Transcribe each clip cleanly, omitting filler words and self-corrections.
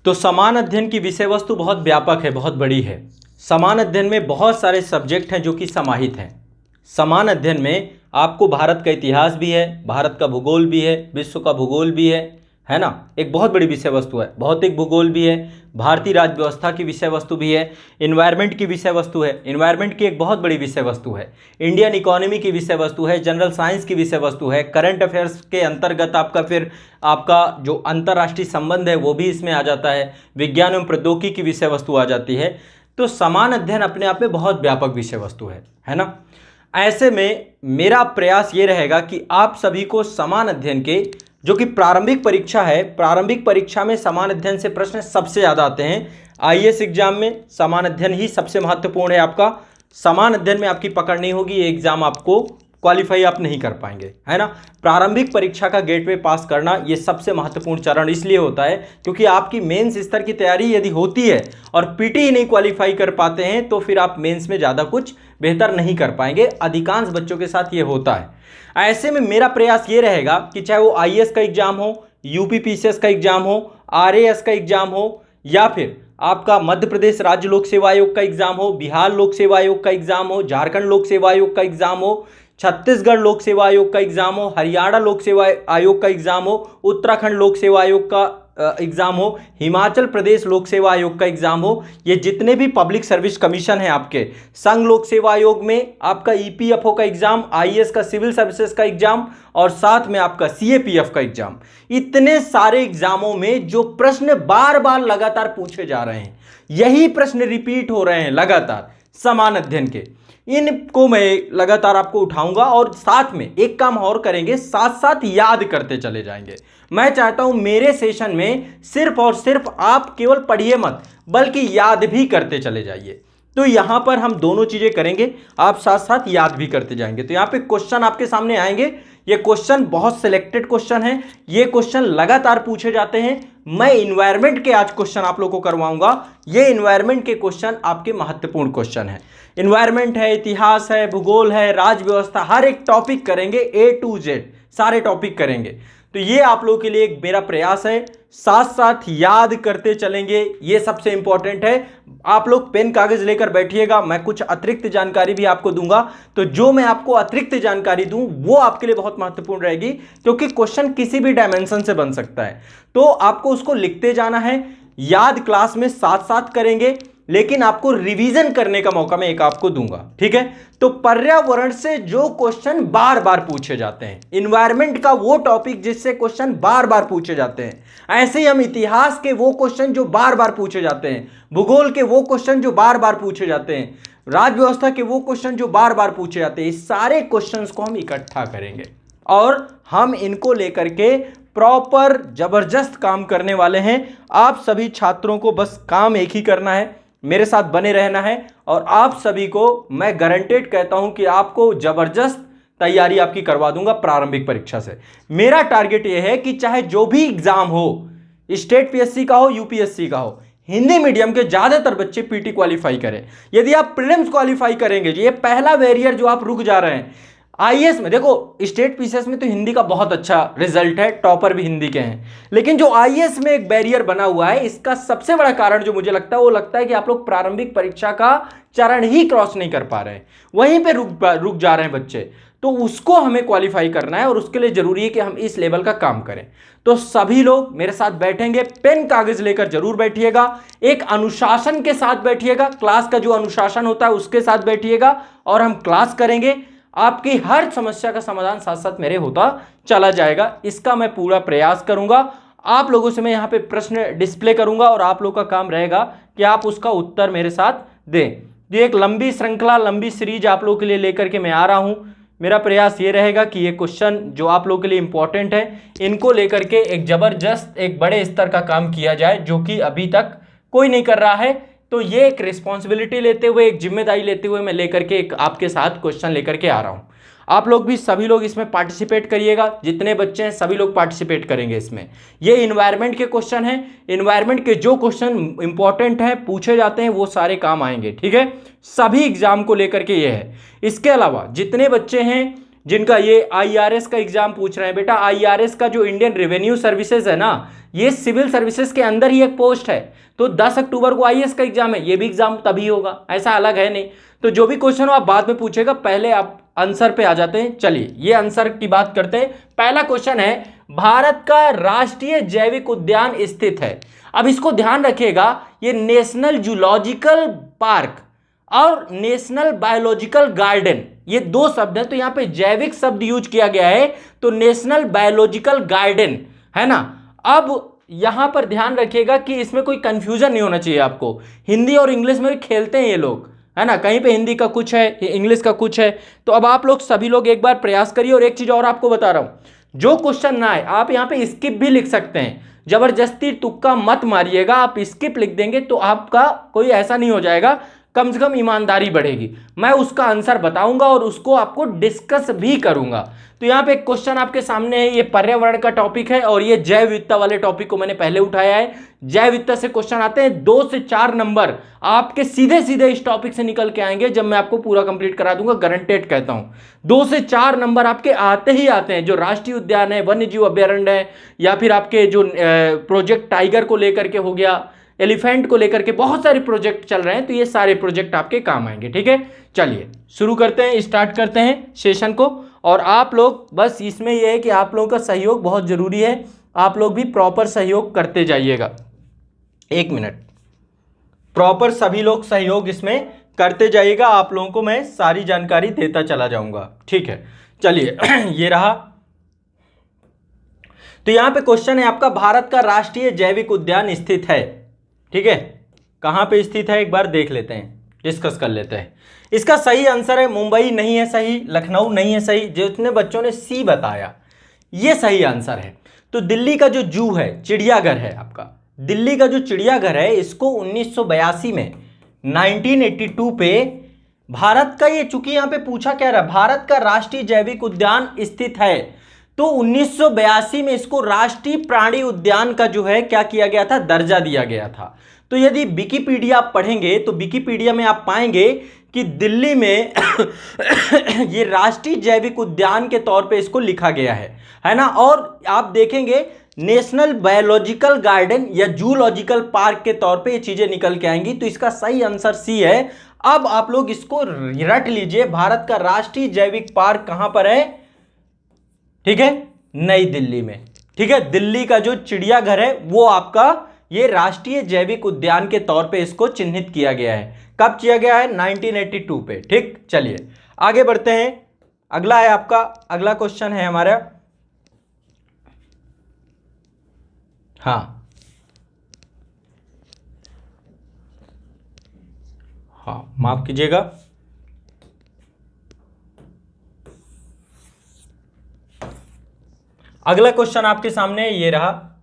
तो समान अध्ययन की विषय वस्तु बहुत व्यापक है, बहुत बड़ी है। समान अध्ययन में बहुत सारे सब्जेक्ट हैं जो कि समाहित हैं। समान अध्ययन में आपको भारत का इतिहास भी है, भारत का भूगोल भी है, विश्व का भूगोल भी है ना, एक बहुत बड़ी विषय वस्तु है। भौतिक भूगोल भी है, भारतीय राज्य व्यवस्था की विषय वस्तु भी है, इन्वायरमेंट की विषय वस्तु है, इन्वायरमेंट की एक बहुत बड़ी विषय वस्तु है, इंडियन इकोनॉमी की विषय वस्तु है, जनरल साइंस की विषय वस्तु है, करंट अफेयर्स के अंतर्गत आपका जो अंतर्राष्ट्रीय संबंध है वो भी इसमें आ जाता है, विज्ञान एवं प्रौद्योगिकी की विषय वस्तु आ जाती है। तो समान अध्ययन अपने आप में बहुत व्यापक विषय वस्तु है ना। ऐसे में मेरा प्रयास ये रहेगा कि आप सभी को समान अध्ययन के जो कि प्रारंभिक परीक्षा है, प्रारंभिक परीक्षा में समान अध्ययन से प्रश्न सबसे ज़्यादा आते हैं। आईएएस एग्जाम में समान अध्ययन ही सबसे महत्वपूर्ण है। आपका समान अध्ययन में आपकी पकड़ नहीं होगी, ये एग्जाम आपको क्वालिफाई आप नहीं कर पाएंगे, है ना। प्रारंभिक परीक्षा का गेटवे पास करना ये सबसे महत्वपूर्ण चरण इसलिए होता है क्योंकि आपकी मेंस स्तर की तैयारी यदि होती है और पीटी ही नहीं क्वालिफाई कर पाते हैं तो फिर आप मेंस में ज़्यादा कुछ बेहतर नहीं कर पाएंगे। अधिकांश बच्चों के साथ ये होता है। ऐसे में मेरा प्रयास ये रहेगा कि चाहे वो आईएएस का एग्जाम हो, यूपीपीसीएस का एग्जाम हो, आरएएस का एग्जाम हो, या फिर आपका मध्य प्रदेश राज्य लोक सेवा आयोग का एग्जाम हो, बिहार लोक सेवा आयोग का एग्जाम हो, झारखंड लोक सेवा आयोग का एग्जाम हो, छत्तीसगढ़ लोक सेवा आयोग का एग्जाम हो, हरियाणा लोक सेवा आयोग का एग्जाम हो, उत्तराखंड लोक सेवा आयोग का एग्जाम हो, हिमाचल प्रदेश लोक सेवा आयोग का एग्जाम हो, ये जितने भी पब्लिक सर्विस कमीशन है आपके, संघ लोक सेवा आयोग में आपका ईपीएफओ का एग्जाम, आईएएस का सिविल सर्विसेज का एग्जाम और साथ में आपका सीएपीएफ का एग्जाम, इतने सारे एग्जामों में जो प्रश्न बार बार लगातार पूछे जा रहे हैं, यही प्रश्न रिपीट हो रहे हैं लगातार समान अध्ययन के, इनको मैं लगातार आपको उठाऊंगा और साथ में एक काम और करेंगे, साथ साथ याद करते चले जाएंगे। मैं चाहता हूं मेरे सेशन में सिर्फ और सिर्फ आप केवल पढ़िए मत बल्कि याद भी करते चले जाइए। तो यहां पर हम दोनों चीजें करेंगे, आप साथ साथ याद भी करते जाएंगे। तो यहां पे क्वेश्चन आपके सामने आएंगे, ये क्वेश्चन बहुत सिलेक्टेड क्वेश्चन है, ये क्वेश्चन लगातार पूछे जाते हैं। मैं इन्वायरमेंट के आज क्वेश्चन आप लोगों को करवाऊंगा। ये इन्वायरमेंट के क्वेश्चन आपके महत्वपूर्ण क्वेश्चन है। इन्वायरमेंट है, इतिहास है, भूगोल है, राज्य व्यवस्था, हर एक टॉपिक करेंगे, A to Z सारे टॉपिक करेंगे। तो ये आप लोगों के लिए एक मेरा प्रयास है, साथ साथ याद करते चलेंगे, ये सबसे इंपॉर्टेंट है। आप लोग पेन कागज लेकर बैठिएगा, मैं कुछ अतिरिक्त जानकारी भी आपको दूंगा। तो जो मैं आपको अतिरिक्त जानकारी दूं वो आपके लिए बहुत महत्वपूर्ण रहेगी क्योंकि क्वेश्चन किसी भी डायमेंशन से बन सकता है। तो आपको उसको लिखते जाना है, याद क्लास में साथ साथ करेंगे, लेकिन आपको रिवीजन करने का मौका मैं एक आपको दूंगा, ठीक है। तो पर्यावरण से जो क्वेश्चन बार बार पूछे जाते हैं, इन्वायरमेंट का वो टॉपिक जिससे क्वेश्चन बार बार पूछे जाते हैं, ऐसे ही हम इतिहास के वो क्वेश्चन जो बार बार पूछे जाते हैं, भूगोल के वो क्वेश्चन जो बार बार पूछे जाते हैं, राज्य व्यवस्था के वो क्वेश्चन जो बार बार पूछे जाते हैं, इस सारे क्वेश्चंस को हम इकट्ठा करेंगे और हम इनको लेकर के प्रॉपर जबरदस्त काम करने वाले हैं। आप सभी छात्रों को बस काम एक ही करना है, मेरे साथ बने रहना है और आप सभी को मैं गारंटेड कहता हूं कि आपको जबरदस्त तैयारी आपकी करवा दूंगा प्रारंभिक परीक्षा से। मेरा टारगेट यह है कि चाहे जो भी एग्जाम हो, स्टेट पीएससी का हो, यूपीएससी का हो, हिंदी मीडियम के ज्यादातर बच्चे पीटी क्वालिफाई करें। यदि आप प्रीलिम्स क्वालिफाई करेंगे, ये पहला बैरियर जो आप रुक जा रहे हैं। आईएएस में देखो, स्टेट पीसीएस में तो हिंदी का बहुत अच्छा रिजल्ट है, टॉपर भी हिंदी के हैं, लेकिन जो आईएएस में एक बैरियर बना हुआ है, इसका सबसे बड़ा कारण जो मुझे लगता है वो लगता है कि आप लोग प्रारंभिक परीक्षा का चरण ही क्रॉस नहीं कर पा रहे हैं, वहीं पे रुक जा रहे हैं बच्चे। तो उसको हमें क्वालिफाई करना है और उसके लिए जरूरी है कि हम इस लेवल का काम करें। तो सभी लोग मेरे साथ बैठेंगे, पेन कागज लेकर जरूर बैठिएगा, एक अनुशासन के साथ बैठिएगा, क्लास का जो अनुशासन होता है उसके साथ बैठिएगा और हम क्लास करेंगे। आपकी हर समस्या का समाधान साथ साथ मेरे होता चला जाएगा, इसका मैं पूरा प्रयास करूंगा। आप लोगों से मैं यहाँ पे प्रश्न डिस्प्ले करूंगा और आप लोगों का काम रहेगा कि आप उसका उत्तर मेरे साथ दें। ये एक लंबी श्रृंखला, लंबी सीरीज आप लोगों के लिए लेकर के मैं आ रहा हूं। मेरा प्रयास ये रहेगा कि ये क्वेश्चन जो आप लोगों के लिए इंपॉर्टेंट है, इनको लेकर के एक जबरदस्त, एक बड़े स्तर का काम किया जाए जो कि अभी तक कोई नहीं कर रहा है। तो ये एक रिस्पॉन्सिबिलिटी लेते हुए, एक जिम्मेदारी लेते हुए मैं लेकर के एक आपके साथ क्वेश्चन लेकर के आ रहा हूँ। आप लोग भी, सभी लोग इसमें पार्टिसिपेट करिएगा, जितने बच्चे हैं सभी लोग पार्टिसिपेट करेंगे इसमें। ये इन्वायरमेंट के क्वेश्चन हैं, इन्वायरमेंट के जो क्वेश्चन इंपॉर्टेंट हैं, पूछे जाते हैं, वो सारे काम आएंगे, ठीक है। सभी एग्जाम को लेकर के ये है। इसके अलावा जितने बच्चे हैं जिनका ये आईआरएस का एग्जाम पूछ रहे हैं बेटा, आईआरएस का जो इंडियन रेवेन्यू सर्विसेज है ना, ये सिविल सर्विसेज के अंदर ही एक पोस्ट है। तो 10 अक्टूबर को आईएएस का एग्जाम है, ये भी एग्जाम तभी होगा, ऐसा अलग है नहीं। तो जो भी क्वेश्चन हो आप बाद में पूछेगा, पहले आप आंसर पे आ जाते हैं। चलिए ये आंसर की बात करते हैं। पहला क्वेश्चन है, भारत का राष्ट्रीय जैविक उद्यान स्थित है। अब इसको ध्यान रखिएगा, ये नेशनल जूलॉजिकल पार्क और नेशनल बायोलॉजिकल गार्डन, ये दो शब्द हैं, तो यहां पे जैविक शब्द यूज किया गया है, तो नेशनल बायोलॉजिकल गार्डन है ना। अब यहां पर ध्यान रखिएगा कि इसमें कोई कंफ्यूजन नहीं होना चाहिए आपको। हिंदी और इंग्लिश में भी खेलते हैं ये लोग, है ना, कहीं पे हिंदी का कुछ है, इंग्लिश का कुछ है। तो अब आप लोग सभी लोग एक बार प्रयास करिए। और एक चीज और आपको बता रहा हूं, जो क्वेश्चन ना आए आप यहां पे स्किप भी लिख सकते हैं, जबरदस्ती तुक्का मत मारिएगा। आप स्किप लिख देंगे तो आपका कोई ऐसा नहीं हो जाएगा, कम से कम ईमानदारी बढ़ेगी। मैं उसका आंसर बताऊंगा और उसको आपको डिस्कस भी करूंगा। तो यहाँ पे एक क्वेश्चन आपके सामने है, ये पर्यावरण का टॉपिक है और ये जैव विविधता वाले टॉपिक को मैंने पहले उठाया है। जैव विविधता से क्वेश्चन आते हैं, 2 से 4 नंबर आपके सीधे सीधे इस टॉपिक से निकल के आएंगे, जब मैं आपको पूरा कंप्लीट करा दूंगा, गारंटेड कहता हूं। 2 से 4 नंबर आपके आते ही आते हैं, जो राष्ट्रीय उद्यान है, वन्य जीव अभ्यारण्य है, या फिर आपके जो प्रोजेक्ट टाइगर को लेकर के हो गया, एलिफेंट को लेकर के बहुत सारे प्रोजेक्ट चल रहे हैं, तो ये सारे प्रोजेक्ट आपके काम आएंगे। ठीक है, चलिए शुरू करते हैं, स्टार्ट करते हैं सेशन को। और आप लोग बस इसमें यह है कि आप लोगों का सहयोग बहुत जरूरी है, आप लोग भी प्रॉपर सहयोग करते जाइएगा। 1 मिनट, प्रॉपर सभी लोग सहयोग इसमें करते जाइएगा, आप लोगों को मैं सारी जानकारी देता चला जाऊंगा। ठीक है, चलिए ये रहा। तो यहां पे क्वेश्चन है आपका, भारत का राष्ट्रीय जैविक उद्यान स्थित है। ठीक है, कहां पे स्थित है एक बार देख लेते हैं, डिस्कस कर लेते हैं। इसका सही आंसर है मुंबई नहीं है सही, लखनऊ नहीं है सही, जितने बच्चों ने सी बताया ये सही आंसर है। तो दिल्ली का जो जू है, चिड़ियाघर है आपका, दिल्ली का जो चिड़ियाघर है, इसको 1982 में 1982 पे भारत का, ये चूंकि यहां पे पूछा क्या रहा, भारत का राष्ट्रीय जैविक उद्यान स्थित है, तो 1982 में इसको राष्ट्रीय प्राणी उद्यान का जो है क्या किया गया था, दर्जा दिया गया था। तो यदि विकिपीडिया आप पढ़ेंगे तो विकिपीडिया में आप पाएंगे कि दिल्ली में ये राष्ट्रीय जैविक उद्यान के तौर पे इसको लिखा गया है ना। और आप देखेंगे नेशनल बायोलॉजिकल गार्डन या जूलॉजिकल पार्क के तौर पे ये चीजें निकल के आएंगी। तो इसका सही आंसर सी है। अब आप लोग इसको रट लीजिए, भारत का राष्ट्रीय जैविक पार्क कहां पर है, ठीक है, नई दिल्ली में। ठीक है, दिल्ली का जो चिड़ियाघर है वो आपका ये राष्ट्रीय जैविक उद्यान के तौर पे इसको चिन्हित किया गया है। कब किया गया है, 1982 पे। ठीक, चलिए आगे बढ़ते हैं। अगला है आपका, अगला क्वेश्चन है हमारा, हाँ माफ कीजिएगा, अगला क्वेश्चन आपके सामने ये रहा।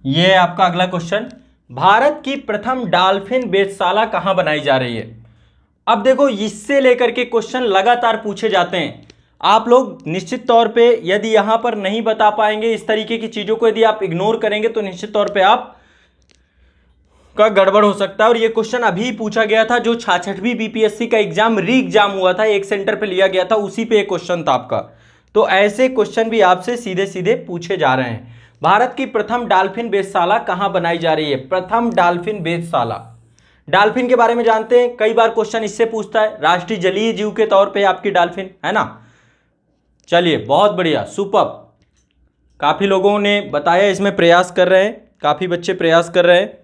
ये आपका अगला क्वेश्चन, भारत की प्रथम डॉल्फिन वेधशाला कहां बनाई जा रही है। अब देखो, इससे लेकर के क्वेश्चन लगातार पूछे जाते हैं। आप लोग निश्चित तौर पे यदि यहां पर नहीं बता पाएंगे, इस तरीके की चीजों को यदि आप इग्नोर करेंगे, तो निश्चित तौर पे आप का गड़बड़ हो सकता है। और ये क्वेश्चन अभी पूछा गया था, जो 66वीं बीपीएससी का एग्जाम री एग्जाम हुआ था, एक सेंटर पे लिया गया था, उसी पे एक क्वेश्चन था आपका। तो ऐसे क्वेश्चन भी आपसे सीधे सीधे पूछे जा रहे हैं। भारत की प्रथम डॉल्फिन वेधशाला कहां बनाई जा रही है, प्रथम डॉल्फिन वेधशाला। डॉल्फिन के बारे में जानते हैं, कई बार क्वेश्चन इससे पूछता है, राष्ट्रीय जलीय जीव के तौर पर आपकी डॉल्फिन, है ना। चलिए बहुत बढ़िया, सुपर, काफी लोगों ने बताया, इसमें प्रयास कर रहे हैं, काफी बच्चे प्रयास कर रहे हैं।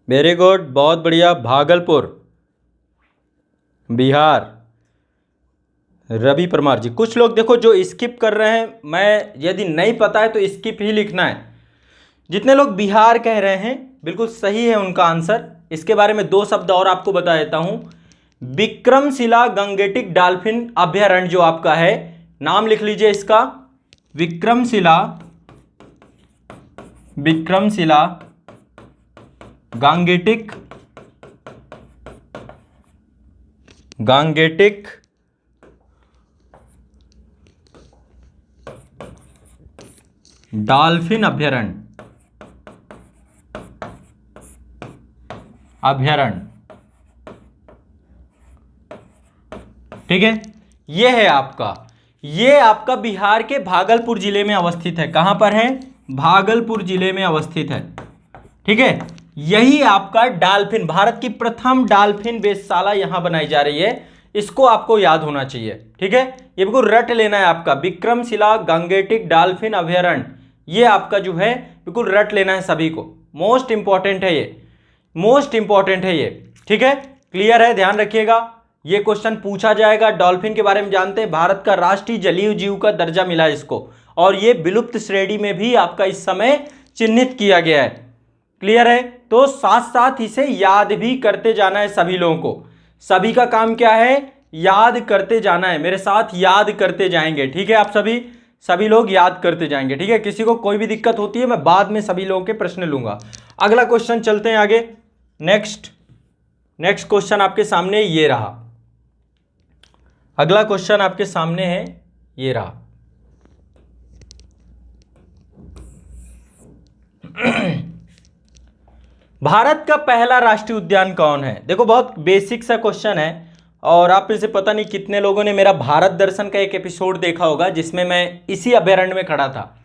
वेरी गुड, बहुत बढ़िया। भागलपुर, बिहार, रवि परमार जी। कुछ लोग देखो जो स्किप कर रहे हैं, मैं यदि नहीं पता है तो स्किप ही लिखना है। जितने लोग बिहार कह रहे हैं बिल्कुल सही है उनका आंसर। इसके बारे में 2 शब्द और आपको बता देता हूं। विक्रमशिला गंगेटिक डॉल्फिन अभ्यारण्य जो आपका है, नाम लिख लीजिए इसका, विक्रमशिला गांगेटिक डॉल्फिन अभ्यारण्य। अभयारण्य, ठीक है। ये आपका बिहार के भागलपुर जिले में अवस्थित है। कहां पर है? भागलपुर जिले में अवस्थित है, ठीक है। यही आपका डॉल्फिन, भारत की प्रथम डॉल्फिन वेधशाला यहां बनाई जा रही है। इसको आपको याद होना चाहिए, ठीक है। ये बिल्कुल रट लेना है आपका, विक्रमशिला गंगेटिक डॉल्फिन अभयारण्य, ये आपका जो है बिल्कुल रट लेना है सभी को। मोस्ट इंपॉर्टेंट है ये, मोस्ट इंपॉर्टेंट है ये, ठीक है। क्लियर है? ध्यान रखिएगा, ये क्वेश्चन पूछा जाएगा। डॉल्फिन के बारे में जानते हैं, भारत का राष्ट्रीय जलीय जीव का दर्जा मिला है इसको, और ये विलुप्त श्रेणी में भी आपका इस समय चिन्हित किया गया है। क्लियर है? तो साथ साथ इसे याद भी करते जाना है सभी लोगों को। सभी का काम क्या है? याद करते जाना है, मेरे साथ याद करते जाएंगे, ठीक है। आप सभी लोग याद करते जाएंगे, ठीक है। किसी को कोई भी दिक्कत होती है मैं बाद में सभी लोगों के प्रश्न लूंगा। अगला क्वेश्चन चलते हैं आगे। नेक्स्ट क्वेश्चन आपके सामने ये रहा। अगला क्वेश्चन आपके सामने है, ये रहा। भारत का पहला राष्ट्रीय उद्यान कौन है? देखो बहुत बेसिक सा क्वेश्चन है, और आप में से पता नहीं कितने लोगों ने मेरा भारत दर्शन का एक एपिसोड देखा होगा जिसमें मैं इसी अभयारण्य में खड़ा था।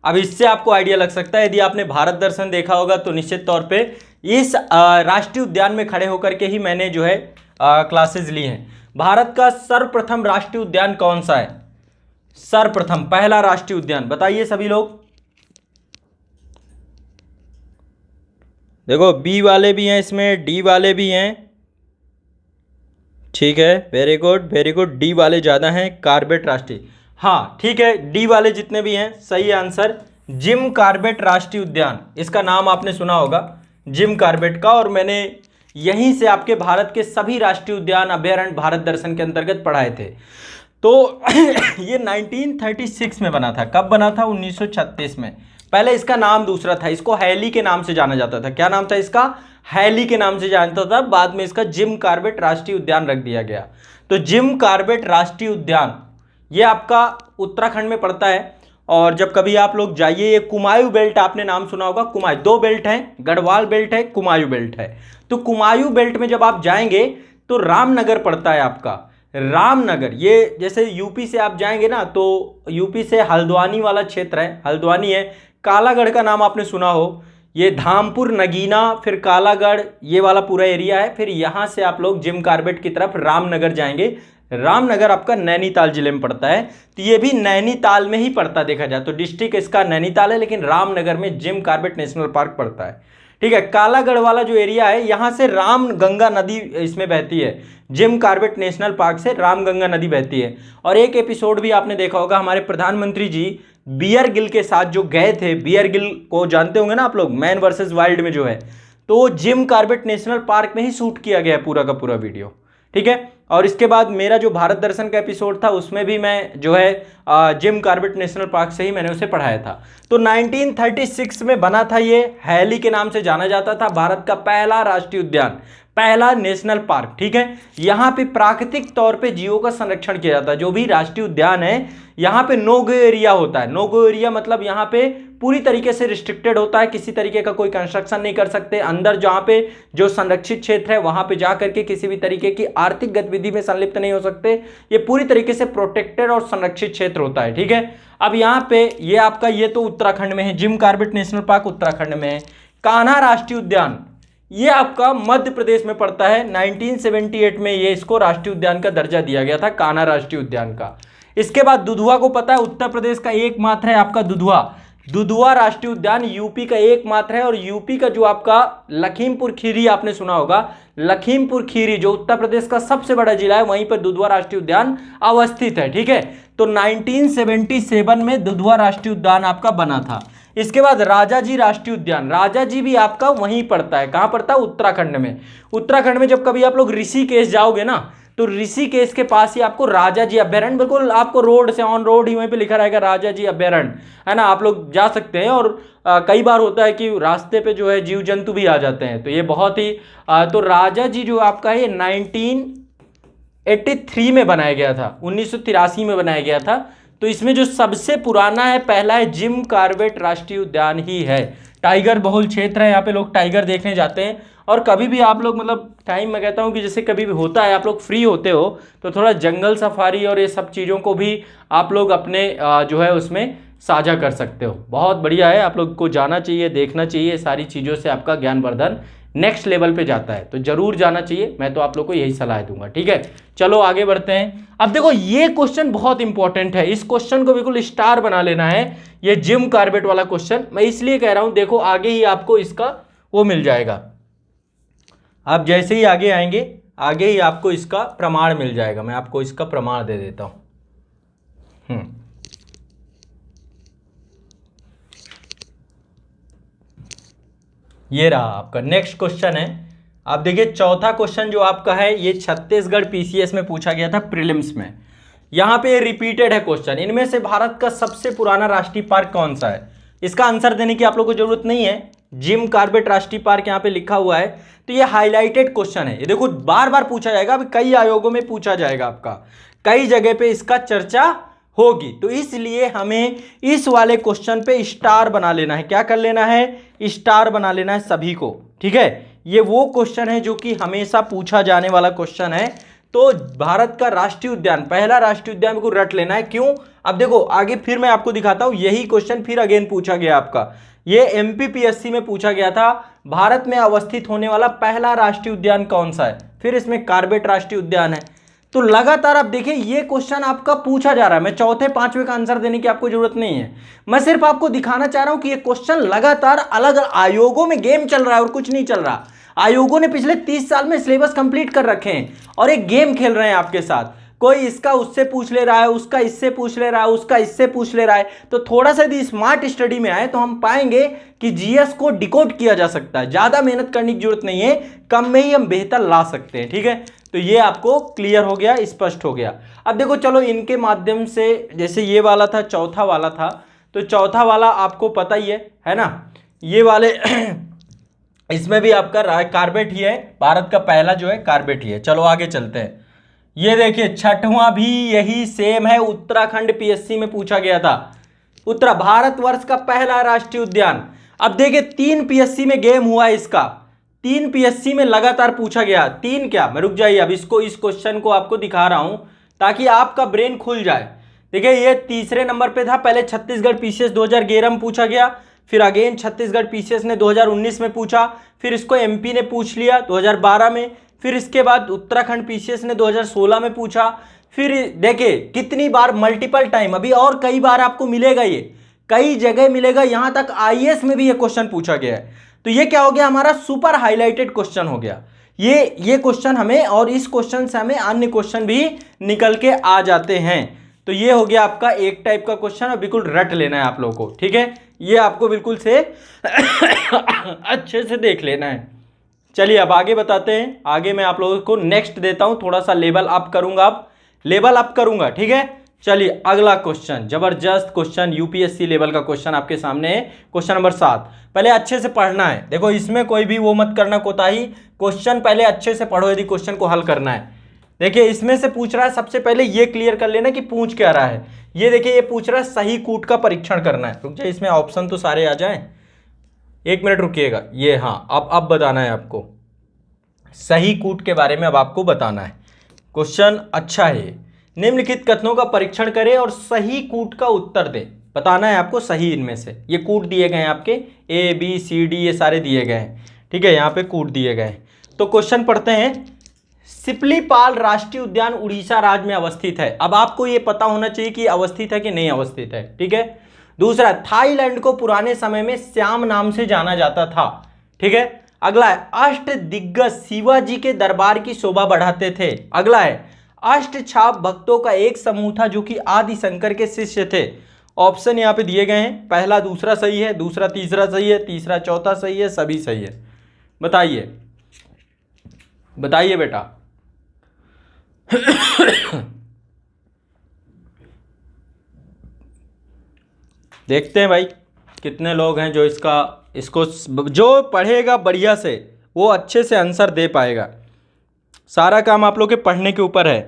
अब इससे आपको आइडिया लग सकता है, यदि आपने भारत दर्शन देखा होगा तो निश्चित तौर पे इस राष्ट्रीय उद्यान में खड़े होकर के ही मैंने जो है क्लासेस ली हैं। भारत का सर्वप्रथम राष्ट्रीय उद्यान कौन सा है? सर्वप्रथम पहला राष्ट्रीय उद्यान बताइए सभी लोग। देखो बी वाले भी हैं इसमें, डी वाले भी हैं, ठीक है। Very good very good, D वाले ज़्यादा हैं। कॉर्बेट राष्ट्रीय, हाँ ठीक है, डी वाले जितने भी हैं सही आंसर जिम कॉर्बेट राष्ट्रीय उद्यान। इसका नाम आपने सुना होगा जिम कॉर्बेट का, और मैंने यहीं से आपके भारत के सभी राष्ट्रीय उद्यान अभयारण्य भारत दर्शन के अंतर्गत पढ़ाए थे। तो ये 1936 में बना था। कब बना था? 1936 में। पहले इसका नाम दूसरा था, इसको हैली के नाम से जाना जाता था। क्या नाम था इसका? हैली के नाम से जानता था, बाद में इसका जिम कॉर्बेट राष्ट्रीय उद्यान रख दिया गया। तो जिम कॉर्बेट राष्ट्रीय उद्यान ये आपका उत्तराखंड में पड़ता है। और जब कभी आप लोग जाइए, ये कुमायूं बेल्ट आपने नाम सुना होगा। कुमायूं, दो बेल्ट हैं, गढ़वाल बेल्ट है, कुमायूं बेल्ट है। तो कुमायूं बेल्ट में जब आप जाएंगे तो रामनगर पड़ता है आपका। रामनगर, ये जैसे यूपी से आप जाएंगे ना, तो यूपी से हल्द्वानी वाला क्षेत्र है, हल्द्वानी है। कालागढ़ का नाम आपने सुना हो, ये धामपुर, नगीना, फिर कालागढ़, ये वाला पूरा एरिया है। फिर यहाँ से आप लोग जिम कॉर्बेट की तरफ रामनगर जाएंगे। रामनगर आपका नैनीताल जिले में पड़ता है, तो ये भी नैनीताल में ही पड़ता है। देखा जाए तो डिस्ट्रिक्ट इसका नैनीताल है, लेकिन रामनगर में जिम कॉर्बेट नेशनल पार्क पड़ता है, ठीक है। कालागढ़ वाला जो एरिया है, यहाँ से रामगंगा नदी इसमें बहती है। जिम कॉर्बेट नेशनल पार्क से रामगंगा नदी बहती है। और एक एपिसोड भी आपने देखा होगा, हमारे प्रधानमंत्री जी बियर गिल के साथ जो गए थे, बियर गिल को जानते होंगे ना आप लोग, मैन वर्सेस वाइल्ड में जो है, तो जिम कॉर्बेट नेशनल पार्क में ही शूट किया गया है पूरा का पूरा वीडियो, ठीक है। और इसके बाद मेरा जो भारत दर्शन का एपिसोड था उसमें भी मैं जो है जिम कॉर्बेट नेशनल पार्क से ही मैंने उसे पढ़ाया था। तो 1936 में बना था, ये हैली के नाम से जाना जाता था। भारत का पहला राष्ट्रीय उद्यान, पहला नेशनल पार्क, ठीक है। यहाँ पे प्राकृतिक तौर पे जीवों का संरक्षण किया जाता है। जो भी राष्ट्रीय उद्यान है यहाँ पे नो गो एरिया होता है। नो गो एरिया मतलब यहाँ पे पूरी तरीके से रिस्ट्रिक्टेड होता है, किसी तरीके का कोई कंस्ट्रक्शन नहीं कर सकते अंदर। जहाँ पे जो संरक्षित क्षेत्र है वहाँ पे जा करके किसी भी तरीके की आर्थिक गतिविधि में संलिप्त नहीं हो सकते। ये पूरी तरीके से प्रोटेक्टेड और संरक्षित क्षेत्र होता है, ठीक है। अब यहाँ पे ये आपका, ये तो उत्तराखंड में है, Jim Corbett national park Uttarakhand में है। कान्हा राष्ट्रीय उद्यान ये आपका मध्य प्रदेश में पड़ता है। 1978 में ये इसको राष्ट्रीय उद्यान का दर्जा दिया गया था, कान्हा राष्ट्रीय उद्यान का। इसके बाद दुधवा को पता है, उत्तर प्रदेश का एकमात्र है आपका दुधवा। दुधवा राष्ट्रीय उद्यान यूपी का एकमात्र है। और यूपी का जो आपका लखीमपुर खीरी आपने सुना होगा, लखीमपुर खीरी जो उत्तर प्रदेश का सबसे बड़ा जिला है, वहीं पर दुधवा राष्ट्रीय उद्यान अवस्थित है, ठीक है। तो 1977 में दुधवा राष्ट्रीय उद्यान आपका बना था। इसके बाद राजाजी राष्ट्रीय उद्यान, राजाजी भी आपका वहीं पड़ता है। कहाँ पड़ता है? उत्तराखंड में। उत्तराखंड में जब कभी आप लोग ऋषिकेश जाओगे ना, तो ऋषिकेश के पास ही आपको राजाजी अभयारण्य, बिल्कुल आपको रोड से ऑन रोड ही वहीं पे लिखा रहेगा राजाजी अभयारण्य, है ना। आप लोग जा सकते हैं। और कई बार होता है कि रास्ते पे जो है जीव जंतु भी आ जाते हैं, तो ये बहुत ही तो राजाजी जो आपका है 1983 में बनाया गया था, 1983 में बनाया गया था। तो इसमें जो सबसे पुराना है, पहला है जिम कॉर्बेट राष्ट्रीय उद्यान ही है। टाइगर बहुल क्षेत्र है, यहाँ पे लोग टाइगर देखने जाते हैं। और कभी भी आप लोग मतलब टाइम मैं कहता हूँ कि जैसे कभी भी होता है आप लोग फ्री होते हो तो थोड़ा जंगल सफारी और ये सब चीज़ों को भी आप लोग अपने जो है उसमें साझा कर सकते हो। बहुत बढ़िया है, आप लोग को जाना चाहिए, देखना चाहिए, सारी चीज़ों से आपका ज्ञानवर्धन नेक्स्ट लेवल पे जाता है, तो जरूर जाना चाहिए। मैं तो आप लोग को यही सलाह दूंगा। ठीक है, चलो आगे बढ़ते हैं। अब देखो ये क्वेश्चन बहुत इंपॉर्टेंट है, इस क्वेश्चन को बिल्कुल स्टार बना लेना है। ये जिम कार्बेट वाला क्वेश्चन मैं इसलिए कह रहा हूं, देखो आगे ही आपको इसका वो मिल जाएगा। आप जैसे ही आगे आएंगे आगे ही आपको इसका प्रमाण मिल जाएगा। मैं आपको इसका प्रमाण दे देता हूं। ये रहा आपका नेक्स्ट क्वेश्चन है। आप देखिए चौथा क्वेश्चन जो आपका है ये छत्तीसगढ़ पीसीएस में पूछा गया था प्रीलिम्स में। यहां पे रिपीटेड है क्वेश्चन, इनमें से भारत का सबसे पुराना राष्ट्रीय पार्क कौन सा है? इसका आंसर देने की आप लोग को जरूरत नहीं है, जिम कार्बेट राष्ट्रीय पार्क यहां पे लिखा हुआ है। तो ये हाईलाइटेड क्वेश्चन है, ये देखो बार बार पूछा जाएगा, अभी कई आयोगों में पूछा जाएगा, आपका कई जगह पे इसका चर्चा होगी, तो इसलिए हमें इस वाले क्वेश्चन पे स्टार बना लेना है। क्या कर लेना है? स्टार बना लेना है सभी को। ठीक है, ये वो क्वेश्चन है जो कि हमेशा पूछा जाने वाला क्वेश्चन है। तो भारत का राष्ट्रीय उद्यान, पहला राष्ट्रीय उद्यान को रट लेना है। क्यों? अब देखो आगे फिर मैं आपको दिखाता हूं, यही क्वेश्चन फिर अगेन पूछा गया आपका, ये एमपीपीएससी में पूछा गया था। भारत में अवस्थित होने वाला पहला राष्ट्रीय उद्यान कौन सा है? फिर इसमें कार्बेट राष्ट्रीय उद्यान है। तो लगातार आप देखिए ये क्वेश्चन आपका पूछा जा रहा है। मैं चौथे पांचवें का आंसर देने की आपको जरूरत नहीं है, मैं सिर्फ आपको दिखाना चाह रहा हूं कि ये क्वेश्चन लगातार अलग आयोगों में गेम चल रहा है और कुछ नहीं चल रहा। आयोगों ने पिछले 30 साल में सिलेबस कंप्लीट कर रखे हैं और एक गेम खेल रहे हैं आपके साथ। कोई इसका उससे पूछ ले रहा है, उसका इससे पूछ ले रहा है, उसका इससे पूछ ले रहा है। तो थोड़ा सा यदि स्मार्ट स्टडी में आए तो हम पाएंगे कि जीएस को डिकोड किया जा सकता है, ज्यादा मेहनत करने की जरूरत नहीं है, कम में ही हम बेहतर ला सकते हैं। ठीक है, तो ये आपको क्लियर हो गया, स्पष्ट हो गया। अब देखो चलो इनके माध्यम से, जैसे ये वाला था, चौथा वाला था, तो चौथा वाला आपको पता ही है ना, ये वाले इसमें भी आपका कार्बेट ही है, भारत का पहला जो है कार्बेट ही है। चलो आगे चलते हैं। ये देखिए छठवां भी यही सेम है, उत्तराखंड पीएससी में पूछा गया था। उत्तरा भारतवर्ष का पहला राष्ट्रीय उद्यान। अब देखिए 3 पीएससी में गेम हुआ है इसका, 3 पीएससी में लगातार पूछा गया। 3 क्या, मैं रुक जाइए, अब इसको इस क्वेश्चन को आपको दिखा रहा हूं ताकि आपका ब्रेन खुल जाए। देखिए ये तीसरे नंबर पे था, पहले छत्तीसगढ़ पीसीएस 2011 में पूछा गया, फिर अगेन छत्तीसगढ़ पीसीएस ने 2019 में पूछा, फिर इसको एमपी ने पूछ लिया 2012 में, फिर इसके बाद उत्तराखंड पीसीएस ने 2016 में पूछा। फिर देखिए कितनी बार, मल्टीपल टाइम, अभी और कई बार आपको मिलेगा, ये कई जगह मिलेगा, यहां तक आईएएस में भी ये क्वेश्चन पूछा गया है। तो ये क्या हो गया, हमारा सुपर हाईलाइटेड क्वेश्चन हो गया ये क्वेश्चन हमें, और इस क्वेश्चन से हमें अन्य क्वेश्चन भी निकल के आ जाते हैं। तो ये हो गया आपका एक टाइप का क्वेश्चन, और बिल्कुल रट लेना है आप लोगों को। ठीक है, ये आपको बिल्कुल से अच्छे से देख लेना है। चलिए अब आगे बताते हैं। आगे मैं आप लोगों को नेक्स्ट देता हूं, थोड़ा सा लेवल अप करूंगा, अब लेवल अप करूंगा। ठीक है, चलिए अगला क्वेश्चन, जबरदस्त क्वेश्चन, यूपीएससी लेवल का क्वेश्चन आपके सामने है, क्वेश्चन नंबर 7। पहले अच्छे से पढ़ना है, देखो इसमें कोई भी वो मत करना कोताही, क्वेश्चन पहले अच्छे से पढ़ो यदि क्वेश्चन को हल करना है। देखिए इसमें से पूछ रहा है, सबसे पहले ये क्लियर कर लेना कि पूछ क्या रहा है। ये देखिए ये पूछ रहा है सही कूट का परीक्षण करना है। रुक जाइए, इसमें ऑप्शन तो सारे आ जाएं, 1 मिनट रुकिएगा। ये हाँ, अब बताना है आपको सही कूट के बारे में, अब आपको बताना है। क्वेश्चन अच्छा है, निम्नलिखित कथनों का परीक्षण करें और सही कूट का उत्तर दें। बताना है आपको सही इनमें से, ये कूट दिए गए हैं आपके ए बी सी डी, ये सारे दिए गए हैं। ठीक है, यहाँ पे कूट दिए गए हैं। तो क्वेश्चन पढ़ते हैं। सिपलीपाल राष्ट्रीय उद्यान उड़ीसा राज्य में अवस्थित है। अब आपको ये पता होना चाहिए कि अवस्थित है कि नहीं अवस्थित है। ठीक है, दूसरा, थाईलैंड को पुराने समय में श्याम नाम से जाना जाता था। ठीक है, अगला है अष्ट दिग्गज शिवाजी के दरबार की शोभा बढ़ाते थे। अगला है अष्ट छाप भक्तों का एक समूह था जो कि आदि शंकर के शिष्य थे। ऑप्शन यहाँ पे दिए गए हैं, पहला दूसरा सही है, दूसरा तीसरा सही है, तीसरा चौथा सही है, सभी सही है। बताइए बताइए बेटा। देखते हैं भाई कितने लोग हैं जो इसको जो पढ़ेगा बढ़िया से वो अच्छे से आंसर दे पाएगा। सारा काम आप लोग के पढ़ने के ऊपर है।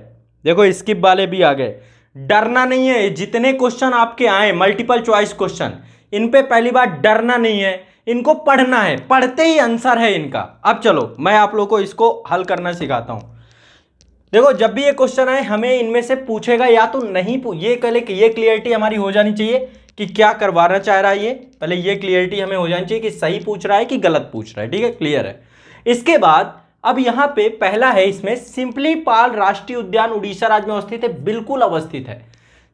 देखो स्किप वाले भी आ गए, डरना नहीं है। जितने क्वेश्चन आपके आए मल्टीपल चॉइस क्वेश्चन, इन पे पहली बार डरना नहीं है। इनको पढ़ना है, पढ़ते ही आंसर है इनका। अब चलो मैं आप लोगों को इसको हल करना सिखाता हूं। देखो जब भी ये क्वेश्चन आए हमें इनमें से पूछेगा या तो नहीं ये पहले ये क्लियरिटी हमारी हो जानी चाहिए कि क्या करवाना चाह रहा है ये, पहले ये क्लियरिटी हमें हो जानी चाहिए कि सही पूछ रहा है कि गलत पूछ रहा है। ठीक है, क्लियर है। इसके बाद अब यहां पे पहला है, इसमें सिमलीपाल राष्ट्रीय उद्यान उड़ीसा राज्य में अवस्थित है, बिल्कुल अवस्थित है।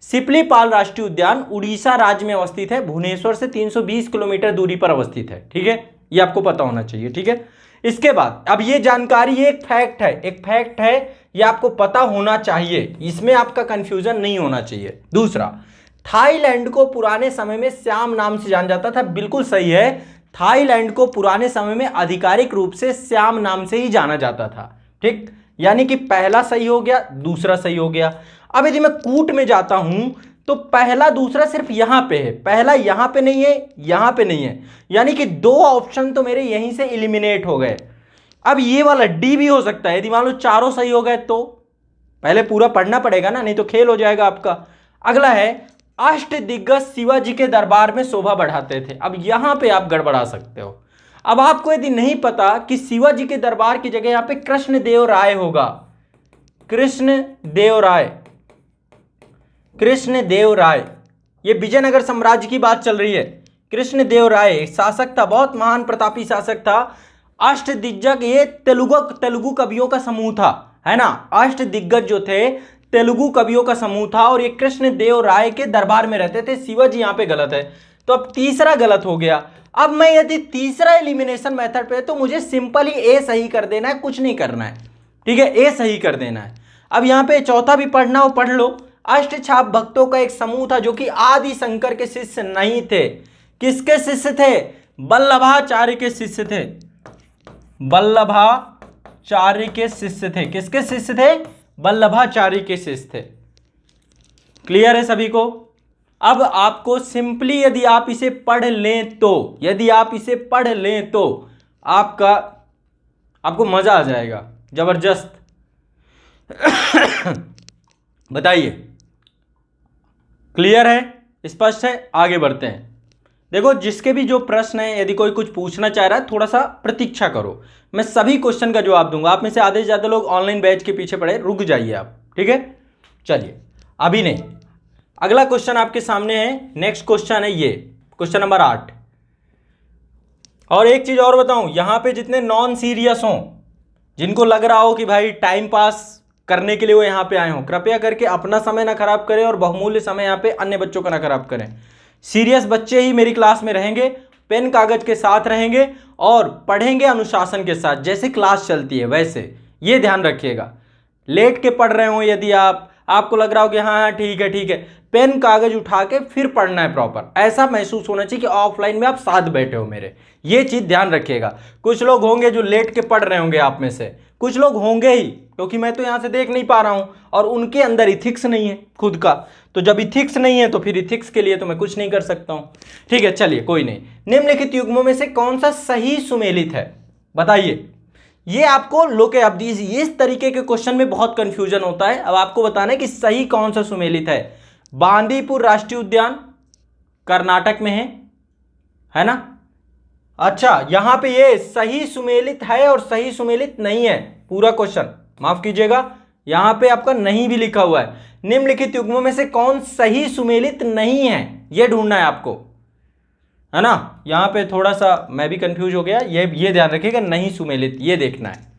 सिमलीपाल राष्ट्रीय उद्यान उड़ीसा राज्य में अवस्थित है, भुवनेश्वर से 320 किलोमीटर दूरी पर अवस्थित है। ठीक है, ये आपको पता होना चाहिए। ठीक है, इसके बाद अब ये जानकारी, ये एक फैक्ट है, एक फैक्ट है, ये आपको पता होना चाहिए, इसमें आपका कंफ्यूजन नहीं होना चाहिए। दूसरा, थाईलैंड को पुराने समय में श्याम नाम से जाना जाता था, बिल्कुल सही है। थाईलैंड को पुराने समय में आधिकारिक रूप से श्याम नाम से ही जाना जाता था। ठीक, यानी कि पहला सही हो गया, दूसरा सही हो गया। अब यदि मैं कूट में जाता हूं तो पहला दूसरा सिर्फ यहां पे है, पहला यहां पे नहीं है, यहां पे नहीं है, यानी कि दो ऑप्शन तो मेरे यहीं से एलिमिनेट हो गए। अब ये वाला डी भी हो सकता है, यदि मान लो चारों सही हो गए तो पहले पूरा पढ़ना पड़ेगा ना, नहीं तो खेल हो जाएगा आपका। अगला है, अष्टदिग्गज शिवाजी के दरबार में शोभा बढ़ाते थे। अब यहां पे आप गड़बड़ा सकते हो। अब आपको यदि नहीं पता कि शिवाजी के दरबार की जगह यहां पे कृष्णदेव राय होगा, कृष्णदेव राय, कृष्णदेव राय, ये विजयनगर साम्राज्य की बात चल रही है। कृष्णदेव राय शासक था, बहुत महान प्रतापी शासक था। अष्टदिग्गज ये तेलुगु कवियों का समूह था, है ना। अष्टदिग्गज जो थे तेलुगु कवियों का समूह था और ये कृष्णदेव राय के दरबार में रहते थे। शिवाजी यहां पे गलत है, तो अब तीसरा गलत हो गया। अब मैं यदि तीसरा एलिमिनेशन मेथड पे, तो मुझे सिंपली ए सही कर देना है, कुछ नहीं करना है। ठीक है, ए सही कर देना है। अब यहां पे चौथा भी पढ़ना हो पढ़ लो। अष्टछाप भक्तों का एक समूह था जो कि आदि शंकर के शिष्य नहीं थे। किसके शिष्य थे? वल्लभाचार्य के शिष्य थे, वल्लभाचार्य के शिष्य थे। किसके शिष्य थे? वल्लभाचार्य के शिष्य थे। क्लियर है सभी को? अब आपको सिंपली यदि आप इसे पढ़ लें तो, यदि आप इसे पढ़ लें तो आपको मजा आ जाएगा जबरदस्त। बताइए, क्लियर है, स्पष्ट है? आगे बढ़ते हैं। देखो जिसके भी जो प्रश्न है, यदि कोई कुछ पूछना चाह रहा है थोड़ा सा प्रतीक्षा करो, मैं सभी क्वेश्चन का जवाब दूंगा। आप में से आधे से ज्यादा लोग ऑनलाइन बैच के पीछे पड़े, रुक जाइए आप। ठीक है, चलिए अभी नहीं, अगला क्वेश्चन आपके सामने है। नेक्स्ट क्वेश्चन है ये क्वेश्चन नंबर 8। और एक चीज और बताऊं, यहां पे जितने नॉन सीरियस हों, जिनको लग रहा हो कि भाई टाइम पास करने के लिए वो यहां पे आए हों, कृपया करके अपना समय ना खराब करें और बहुमूल्य समय यहां पे अन्य बच्चों का ना खराब करें। सीरियस बच्चे ही मेरी क्लास में रहेंगे, पेन कागज के साथ रहेंगे और पढ़ेंगे अनुशासन के साथ, जैसे क्लास चलती है वैसे। ये ध्यान रखिएगा। लेट के पढ़ रहे हो यदि आपको लग रहा हो कि हाँ ठीक है, पेन कागज उठा के फिर पढ़ना है प्रॉपर, ऐसा महसूस होना चाहिए कि ऑफलाइन में आप साथ बैठे हो मेरे। ये चीज ध्यान रखिएगा। कुछ लोग होंगे जो लेट के पढ़ रहे होंगे आप में से, कुछ लोग होंगे ही, क्योंकि मैं तो यहां से देख नहीं पा रहा हूं, और उनके अंदर इथिक्स नहीं है खुद का। तो जब इथिक्स नहीं है तो फिर इथिक्स के लिए तो मैं कुछ नहीं कर सकता हूं। ठीक है, चलिए कोई नहीं। निम्नलिखित युग्मों में से कौन सा सही सुमेलित है, बताइए। ये आपको लोग अब इस तरीके के क्वेश्चन में बहुत कंफ्यूजन होता है। अब आपको बताना है कि सही कौन सा सुमेलित है। बांदीपुर राष्ट्रीय उद्यान कर्नाटक में है ना। अच्छा, यहां पे ये सही सुमेलित है और सही सुमेलित नहीं है, पूरा क्वेश्चन माफ कीजिएगा, यहां पे आपका नहीं भी लिखा हुआ है। निम्नलिखित युग्मों में से कौन सही सुमेलित नहीं है, यह ढूंढना है आपको, है ना। यहां पे थोड़ा सा मैं भी कंफ्यूज हो गया, ये ध्यान रखिएगा, नहीं सुमेलित, ये देखना है।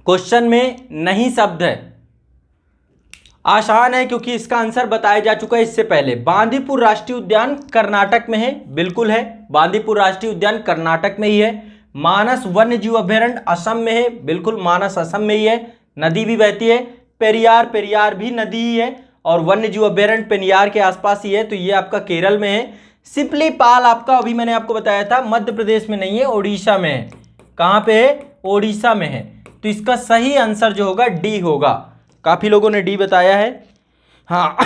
क्वेश्चन में नहीं शब्द है, आसान है क्योंकि इसका आंसर बताया जा चुका है इससे पहले। बांदीपुर राष्ट्रीय उद्यान कर्नाटक में है, बिल्कुल है, बांदीपुर राष्ट्रीय उद्यान कर्नाटक में ही है। मानस वन्यजीव अभयारण्य असम में है, बिल्कुल मानस असम में ही है, नदी भी बहती है। पेरियार भी नदी ही है और वन्यजीव अभयारण्य पेरियार के आसपास ही है, तो ये आपका केरल में है। सिमलीपाल आपका अभी मैंने आपको बताया था मध्य प्रदेश में नहीं है, ओडिशा में है। कहां पे है? ओडिशा में है। तो इसका सही आंसर जो होगा डी होगा। काफी लोगों ने डी बताया है, हाँ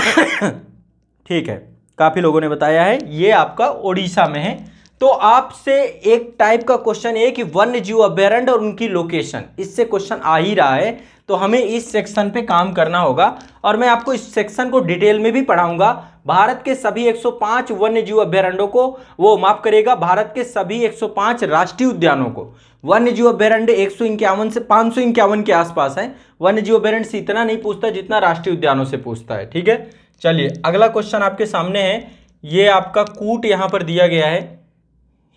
ठीक है, काफी लोगों ने बताया है, ये आपका ओडिशा में है। तो आपसे एक टाइप का क्वेश्चन है कि वन्यजीव अभयारण्य और उनकी लोकेशन, इससे क्वेश्चन आ ही रहा है, तो हमें इस सेक्शन पे काम करना होगा। और मैं आपको इस सेक्शन को डिटेल में भी पढ़ाऊंगा, भारत के सभी 105 वन्य जीव अभयारण्यों को, वो माफ करिएगा, भारत के सभी 105 राष्ट्रीय उद्यानों को। वन्य जीव अभयारण्य 151 से 551 के आसपास है। वन्य जीव अभयारण्य से इतना नहीं पूछता जितना राष्ट्रीय उद्यानों से पूछता है। ठीक है, चलिए अगला क्वेश्चन आपके सामने है। ये आपका कूट यहां पर दिया गया है,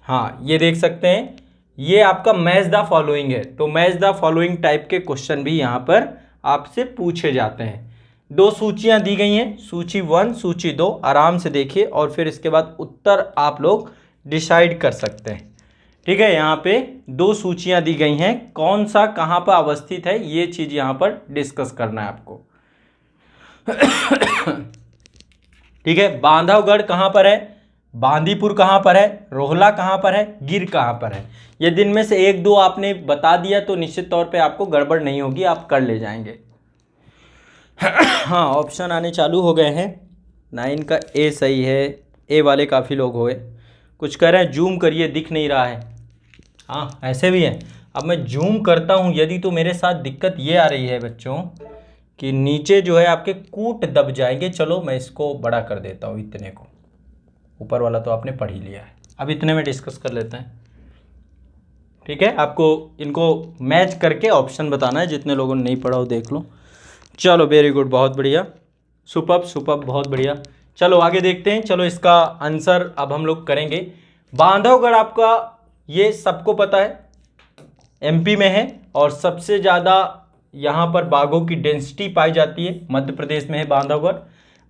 हाँ ये देख सकते हैं, ये आपका मैच द फॉलोइंग है। तो मैच द फॉलोइंग टाइप के क्वेश्चन भी यहां पर आपसे पूछे जाते हैं। दो सूचियां दी गई हैं, सूची 1 सूची 2, आराम से देखिए और फिर इसके बाद उत्तर आप लोग डिसाइड कर सकते हैं। ठीक है, यहाँ पे दो सूचियां दी गई हैं, कौन सा कहाँ पर अवस्थित है ये चीज यहाँ पर डिस्कस करना है आपको। ठीक है, बांधवगढ़ कहाँ पर है, बांदीपुर कहाँ पर है, रोहला कहाँ पर है, गिर कहाँ पर है। ये दिन में से एक दो आपने बता दिया तो निश्चित तौर पे आपको गड़बड़ नहीं होगी, आप कर ले जाएंगे। हाँ, ऑप्शन आने चालू हो गए हैं। 9 का ए सही है, ए वाले काफ़ी लोग हो गए। कुछ कह रहे हैं जूम करिए, दिख नहीं रहा है। हाँ ऐसे भी है। अब मैं जूम करता हूँ यदि, तो मेरे साथ दिक्कत ये आ रही है बच्चों कि नीचे जो है आपके कूट दब जाएंगे। चलो मैं इसको बड़ा कर देता हूँ, इतने को, ऊपर वाला तो आपने पढ़ ही लिया है, अब इतने में डिस्कस कर लेते हैं। ठीक है, आपको इनको मैच करके ऑप्शन बताना है, जितने लोगों ने नहीं पढ़ा हो देख लो। चलो वेरी गुड, बहुत बढ़िया, सुपर्ब सुपर्ब, बहुत बढ़िया। चलो आगे देखते हैं। चलो इसका आंसर अब हम लोग करेंगे। बांधवगढ़ आपका ये सबको पता है एमपी में है, और सबसे ज़्यादा यहाँ पर बाघों की डेंसिटी पाई जाती है मध्य प्रदेश में है बांधवगढ़।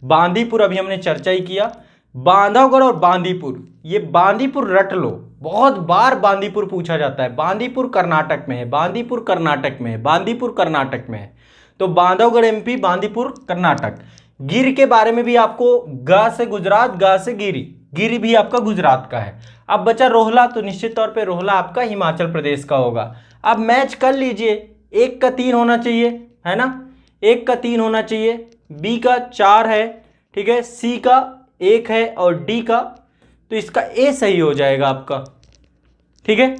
बांदीपुर अभी हमने चर्चा ही किया। बांधवगढ़ और बांदीपुर, ये बांदीपुर रट लो, बहुत बार बांदीपुर पूछा जाता है। बांदीपुर कर्नाटक में है, बांदीपुर कर्नाटक में है, बांदीपुर कर्नाटक में है। तो बांधवगढ़ एमपी, बांदीपुर कर्नाटक। गिर के बारे में भी आपको, गा से गुजरात, गा से गिरी, गिरी भी आपका गुजरात का है। अब बचा रोहला, तो निश्चित तौर पे रोहला आपका हिमाचल प्रदेश का होगा। अब मैच कर लीजिए, 1 का 3 होना चाहिए, है ना, 1 का 3 होना चाहिए, बी का 4 है, ठीक है, सी का 1 है और डी का, तो इसका ए सही हो जाएगा आपका। ठीक है,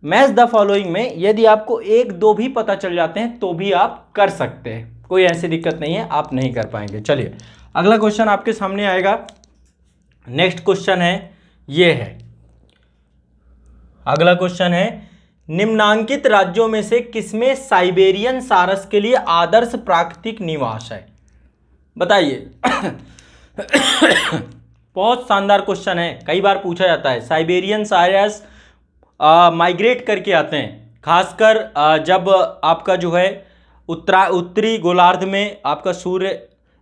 मैच द फॉलोइंग में यदि आपको 1 2 भी पता चल जाते हैं तो भी आप कर सकते हैं, कोई ऐसी दिक्कत नहीं है, आप नहीं कर पाएंगे। चलिए अगला क्वेश्चन आपके सामने आएगा। नेक्स्ट क्वेश्चन है, ये है अगला क्वेश्चन है, निम्नांकित राज्यों में से किसमें साइबेरियन सारस के लिए आदर्श प्राकृतिक निवास है, बताइए। बहुत शानदार क्वेश्चन है, कई बार पूछा जाता है। साइबेरियन सारस माइग्रेट करके आते हैं, खासकर जब आपका जो है उत्तरी गोलार्ध में आपका सूर्य,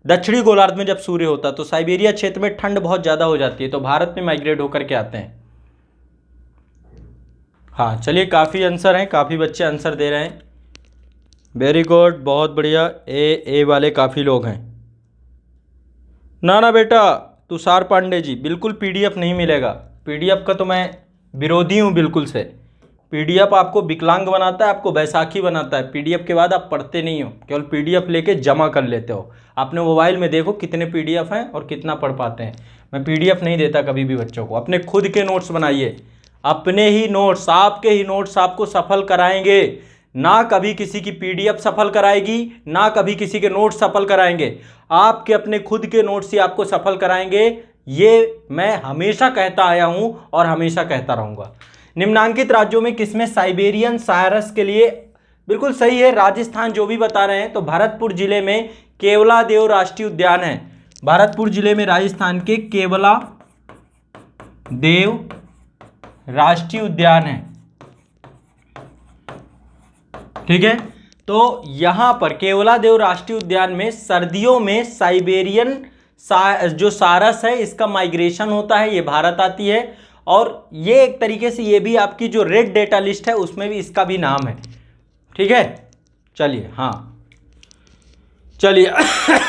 दक्षिणी गोलार्ध में जब सूर्य होता है तो साइबेरिया क्षेत्र में ठंड बहुत ज़्यादा हो जाती है, तो भारत में माइग्रेट होकर के आते हैं। हाँ चलिए, काफ़ी आंसर हैं, काफ़ी बच्चे आंसर दे रहे हैं, वेरी गुड, बहुत बढ़िया। ए वाले काफ़ी लोग हैं। ना बेटा, तुषार पांडे जी, बिल्कुल पीडीएफ नहीं मिलेगा। पीडीएफ का तो मैं विरोधी हूँ बिल्कुल से। पीडीएफ आपको विकलांग बनाता है, आपको बैसाखी बनाता है। पीडीएफ के बाद आप पढ़ते नहीं हो, केवल पीडीएफ लेके जमा कर लेते हो। अपने मोबाइल में देखो कितने पीडीएफ हैं और कितना पढ़ पाते हैं। मैं पीडीएफ नहीं देता कभी भी बच्चों को। अपने खुद के नोट्स बनाइए, अपने ही नोट्स, आपके ही नोट्स आपको सफल कराएंगे, ना कभी किसी की पीडीएफ सफल कराएगी, ना कभी किसी के नोट्स सफल कराएंगे। आपके अपने खुद के नोट्स ही आपको सफल कराएंगे, ये मैं हमेशा कहता आया हूं और हमेशा कहता रहूंगा। निम्नांकित राज्यों में किसमें साइबेरियन सारस के लिए, बिल्कुल सही है, राजस्थान जो भी बता रहे हैं। तो भरतपुर जिले में केवलादेव राष्ट्रीय उद्यान है। भरतपुर जिले में राजस्थान के केवलादेव राष्ट्रीय उद्यान है। ठीक है, तो यहां पर केवलादेव राष्ट्रीय उद्यान में सर्दियों में साइबेरियन जो सारस है इसका माइग्रेशन होता है, ये भारत आती है। और ये एक तरीके से ये भी आपकी जो रेड डेटा लिस्ट है उसमें भी इसका भी नाम है। ठीक है, चलिए, हाँ चलिए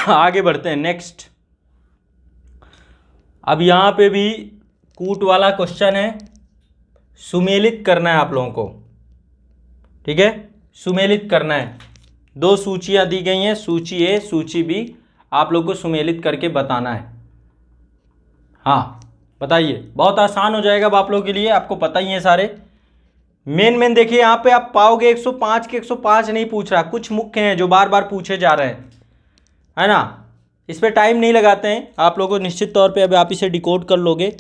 आगे बढ़ते हैं। नेक्स्ट, अब यहां पे भी कूट वाला क्वेश्चन है, सुमेलित करना है आप लोगों को। ठीक है, सुमेलित करना है। 2 सूचियां दी गई हैं, सूची ए सूची बी, आप लोग को सुमेलित करके बताना है। हाँ बताइए, बहुत आसान हो जाएगा अब आप लोगों के लिए, आपको पता ही है सारे। मेन देखिए यहाँ पे आप पाओगे 105 के 105 नहीं पूछ रहा, कुछ मुख्य हैं जो बार बार पूछे जा रहे हैं, है ना। इस पर टाइम नहीं लगाते हैं, आप लोगों को निश्चित तौर पे अब आप इसे डिकोड कर लोगे।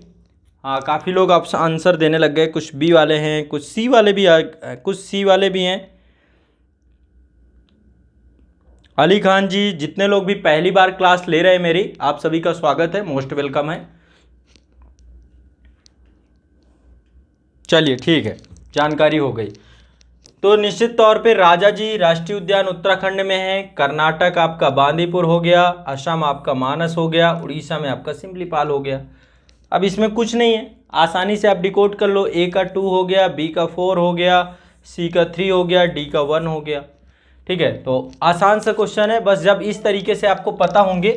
हाँ, काफ़ी लोग आप आंसर देने लग गए, कुछ बी वाले हैं, कुछ सी वाले भी कुछ सी वाले भी हैं। अली खान जी, जितने लोग भी पहली बार क्लास ले रहे हैं मेरी, आप सभी का स्वागत है, मोस्ट वेलकम है। चलिए ठीक है, जानकारी हो गई। तो निश्चित तौर पे राजा जी राष्ट्रीय उद्यान उत्तराखंड में है, कर्नाटक आपका बांदीपुर हो गया, असम आपका मानस हो गया, उड़ीसा में आपका सिमलीपाल हो गया। अब इसमें कुछ नहीं है, आसानी से आप डिकोड कर लो। ए का 2 हो गया, बी का 4 हो गया, सी का 3 हो गया, डी का 1 हो गया। ठीक है, तो आसान सा क्वेश्चन है, बस जब इस तरीके से आपको पता होंगे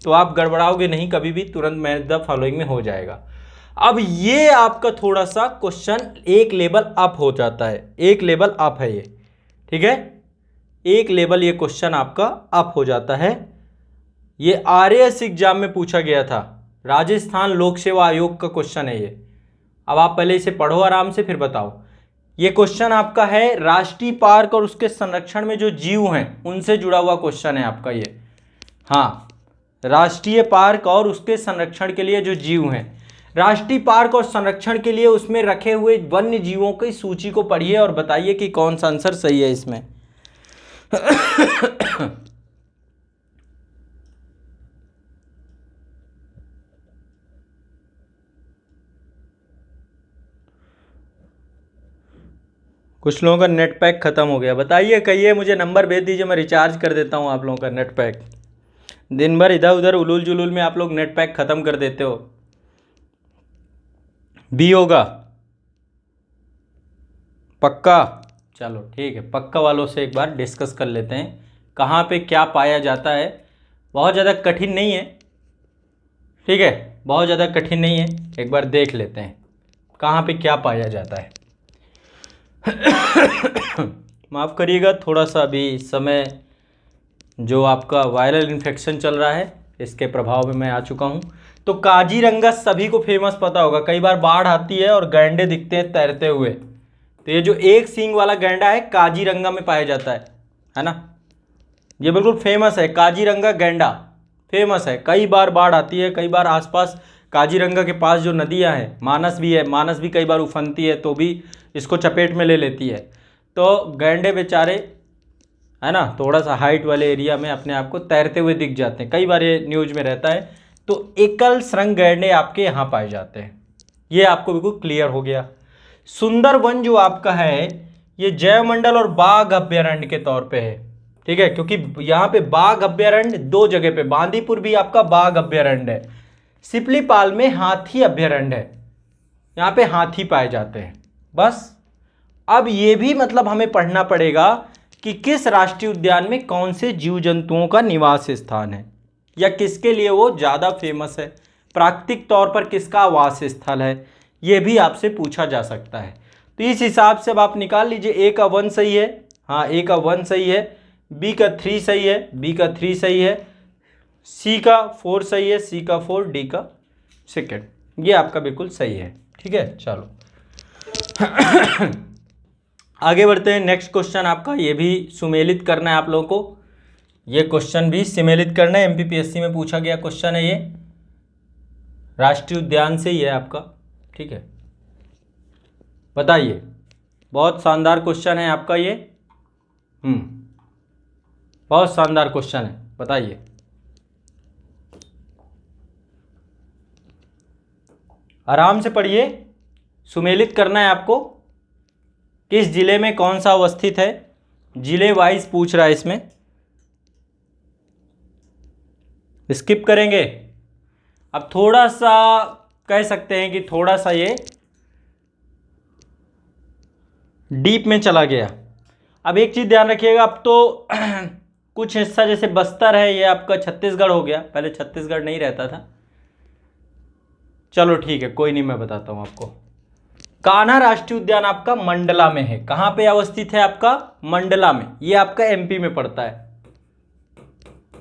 तो आप गड़बड़ाओगे नहीं कभी भी, तुरंत मैच द फॉलोइंग में हो जाएगा। अब ये आपका थोड़ा सा क्वेश्चन एक लेवल अप हो जाता है, एक लेवल अप है ये, ठीक है, एक लेवल ये क्वेश्चन आपका अप हो जाता है। ये आरएएस एग्जाम में पूछा गया था, राजस्थान लोक सेवा आयोग का क्वेश्चन है ये। अब आप पहले इसे पढ़ो आराम से, फिर बताओ। ये क्वेश्चन आपका है राष्ट्रीय पार्क और उसके संरक्षण में जो जीव हैं उनसे जुड़ा हुआ क्वेश्चन है आपका ये। हाँ, राष्ट्रीय पार्क और उसके संरक्षण के लिए जो जीव हैं, राष्ट्रीय पार्क और संरक्षण के लिए उसमें रखे हुए वन्य जीवों की सूची को पढ़िए और बताइए कि कौन सा आंसर सही है इसमें। कुछ लोगों का नेट पैक खत्म हो गया, बताइए, कहिए, मुझे नंबर भेज दीजिए, मैं रिचार्ज कर देता हूं आप लोगों का नेट पैक। दिन भर इधर उधर उलूल जुलूल में आप लोग नेट पैक खत्म कर देते हो। बी होगा पक्का? चलो ठीक है, पक्का वालों से एक बार डिस्कस कर लेते हैं कहाँ पे क्या पाया जाता है। बहुत ज़्यादा कठिन नहीं है, ठीक है, बहुत ज़्यादा कठिन नहीं है, एक बार देख लेते हैं कहाँ पे क्या पाया जाता है। माफ़ करिएगा, थोड़ा सा अभी इस समय जो आपका वायरल इन्फेक्शन चल रहा है इसके प्रभाव में मैं आ चुका हूँ। तो काजीरंगा सभी को फेमस पता होगा, कई बार बाढ़ आती है और गैंडे दिखते हैं तैरते हुए, तो ये जो एक सींग वाला गैंडा है काजीरंगा में पाया जाता है ना, ये बिल्कुल फेमस है, काजीरंगा गैंडा फेमस है। कई बार बाढ़ आती है, कई बार आसपास काजीरंगा के पास जो नदियां हैं, मानस भी है, मानस भी कई बार उफनती है तो भी इसको चपेट में ले लेती है। तो गैंडे बेचारे, है ना, थोड़ा सा हाइट वाले एरिया में अपने आप को तैरते हुए दिख जाते हैं, कई बार ये न्यूज में रहता है। तो एकल श्रृंग गैंडे आपके यहाँ पाए जाते हैं, ये आपको बिल्कुल क्लियर हो गया। सुंदरवन जो आपका है ये जैव मंडल और बाघ अभ्यारण्य के तौर पे है, ठीक है, क्योंकि यहाँ पे बाघ अभ्यारण्य दो जगह पे, बांदीपुर भी आपका बाघ अभ्यारण्य है, सिपलीपाल में हाथी अभ्यारण्य है, यहाँ पे हाथी पाए जाते हैं। बस अब ये भी मतलब हमें पढ़ना पड़ेगा कि किस राष्ट्रीय उद्यान में कौन से जीव जंतुओं का निवास स्थान है, या किसके लिए वो ज़्यादा फेमस है, प्राकृतिक तौर पर किसका आवास स्थल है, ये भी आपसे पूछा जा सकता है। तो इस हिसाब से अब आप निकाल लीजिए, ए का 1 सही है, हाँ ए का 1 सही है, बी का 3 सही है, बी का 3 सही है, सी का 4 सही है, सी का 4, डी का 2, ये आपका बिल्कुल सही है। ठीक है, चलो आगे बढ़ते हैं। नेक्स्ट क्वेश्चन आपका, ये भी सुमेलित करना है आप लोगों को, ये क्वेश्चन भी सुमेलित करना है, एमपीपीएससी में पूछा गया क्वेश्चन है ये, राष्ट्रीय उद्यान से ही है आपका। ठीक है, बताइए, बहुत शानदार क्वेश्चन है आपका ये, बहुत शानदार क्वेश्चन है, बताइए। आराम से पढ़िए, सुमेलित करना है आपको, किस जिले में कौन सा अवस्थित है, जिले वाइज पूछ रहा है इसमें, स्किप करेंगे। अब थोड़ा सा कह सकते हैं कि थोड़ा सा ये डीप में चला गया। अब एक चीज़ ध्यान रखिएगा, अब तो कुछ हिस्सा जैसे बस्तर है ये आपका छत्तीसगढ़ हो गया, पहले छत्तीसगढ़ नहीं रहता था। चलो ठीक है, कोई नहीं, मैं बताता हूँ आपको। कान्हा राष्ट्रीय उद्यान आपका मंडला में है, कहाँ पे अवस्थित है आपका, मंडला में, ये आपका एमपी में पड़ता है।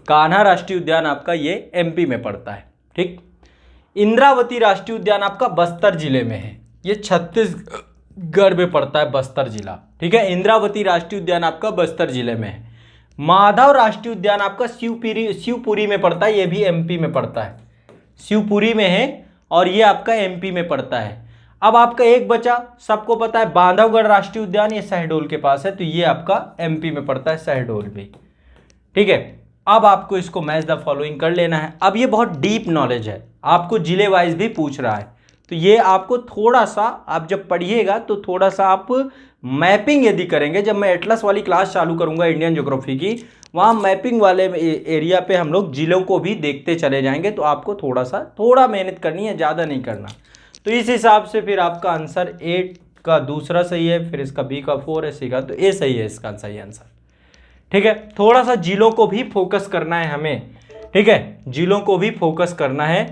कान्हा राष्ट्रीय उद्यान आपका ये एमपी में पड़ता है। ठीक, इंद्रावती राष्ट्रीय उद्यान आपका बस्तर जिले में है, ये छत्तीसगढ़ में पड़ता है, बस्तर जिला। ठीक है, इंद्रावती राष्ट्रीय उद्यान आपका बस्तर जिले में है। माधव राष्ट्रीय उद्यान आपका शिवपुरी में पड़ता है, ये भी एमपी में पड़ता है, शिवपुरी में है और ये आपका एमपी में पड़ता है। अब आपका एक बचा, सबको पता है बांधवगढ़ राष्ट्रीय उद्यान, ये शहडोल के पास है, तो ये आपका एमपी में पड़ता है, शहडोल भी। ठीक है, अब आपको इसको मैच द फॉलोइंग कर लेना है। अब ये बहुत डीप नॉलेज है, आपको जिले वाइज भी पूछ रहा है, तो ये आपको थोड़ा सा, आप जब पढ़िएगा तो थोड़ा सा आप मैपिंग यदि करेंगे, जब मैं एटलस वाली क्लास चालू करूंगा इंडियन ज्योग्राफी की, वहाँ मैपिंग वाले एरिया पे हम लोग जिलों को भी देखते चले जाएंगे, तो आपको थोड़ा मेहनत करनी है, ज़्यादा नहीं करना। तो इस हिसाब से फिर आपका आंसर ए का दूसरा सही है, फिर इसका बी का 4 है, सी का, तो ए सही है इसका सही आंसर। ठीक है, थोड़ा सा जिलों को भी फोकस करना है हमें। ठीक है, जिलों को भी फोकस करना है,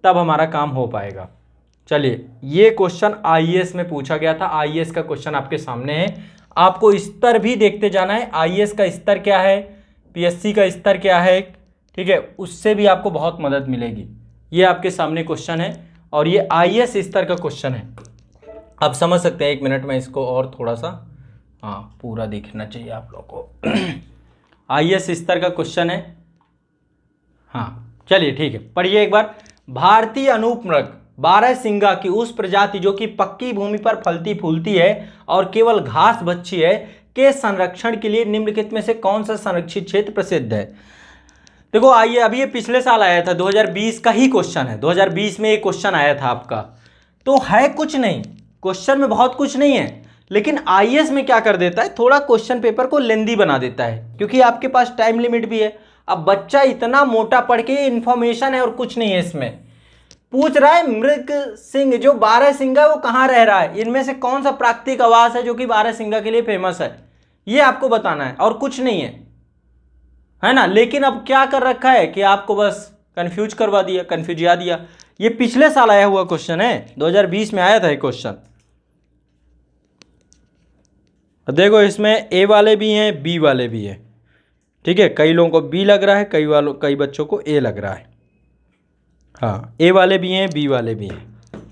तब हमारा काम हो पाएगा। चलिए, ये क्वेश्चन आईएएस में पूछा गया था, आईएएस का क्वेश्चन आपके सामने है, आपको स्तर भी देखते जाना है, आईएएस का स्तर क्या है, पीएससी का स्तर क्या है। ठीक है, उससे भी आपको बहुत मदद मिलेगी। ये आपके सामने क्वेश्चन है और ये आईएएस स्तर का क्वेश्चन है। आप समझ सकते हैं, एक मिनट में इसको और थोड़ा सा, हाँ पूरा देखना चाहिए आप लोगों को। आईएएस स्तर का क्वेश्चन है। हाँ चलिए ठीक है, पढ़िए एक बार। भारतीय अनूपमृग बारहसिंगा की उस प्रजाति जो कि पक्की भूमि पर फलती फूलती है और केवल घास बच्ची है, के संरक्षण के लिए निम्नलिखित में से कौन सा संरक्षित क्षेत्र प्रसिद्ध है। देखो आइए, अभी ये पिछले साल आया था, 2020 का ही क्वेश्चन है, 2020 में ये क्वेश्चन आया था आपका, तो है कुछ नहीं, क्वेश्चन में बहुत कुछ नहीं है, लेकिन आईएएस में क्या कर देता है, थोड़ा क्वेश्चन पेपर को लेंदी बना देता है, क्योंकि आपके पास टाइम लिमिट भी है। अब बच्चा इतना मोटा पढ़ के इन्फॉर्मेशन है और कुछ नहीं है इसमें, पूछ रहा है मृग सिंह जो बारहसिंगा वो कहाँ रह रहा है, इनमें से कौन सा प्राकृतिक आवास है जो कि बारहसिंगा के लिए फेमस है, ये आपको बताना है और कुछ नहीं है ना। लेकिन अब क्या कर रखा है कि आपको बस कंफ्यूज करवा दिया, कंफ्यूजिया दिया। ये पिछले साल आया हुआ क्वेश्चन है, 2020 में आया था ये क्वेश्चन। देखो इसमें ए वाले भी हैं, बी वाले भी हैं। ठीक है, कई लोगों को बी लग रहा है, कई बच्चों को ए लग रहा है। हाँ, ए वाले भी हैं, बी वाले भी हैं।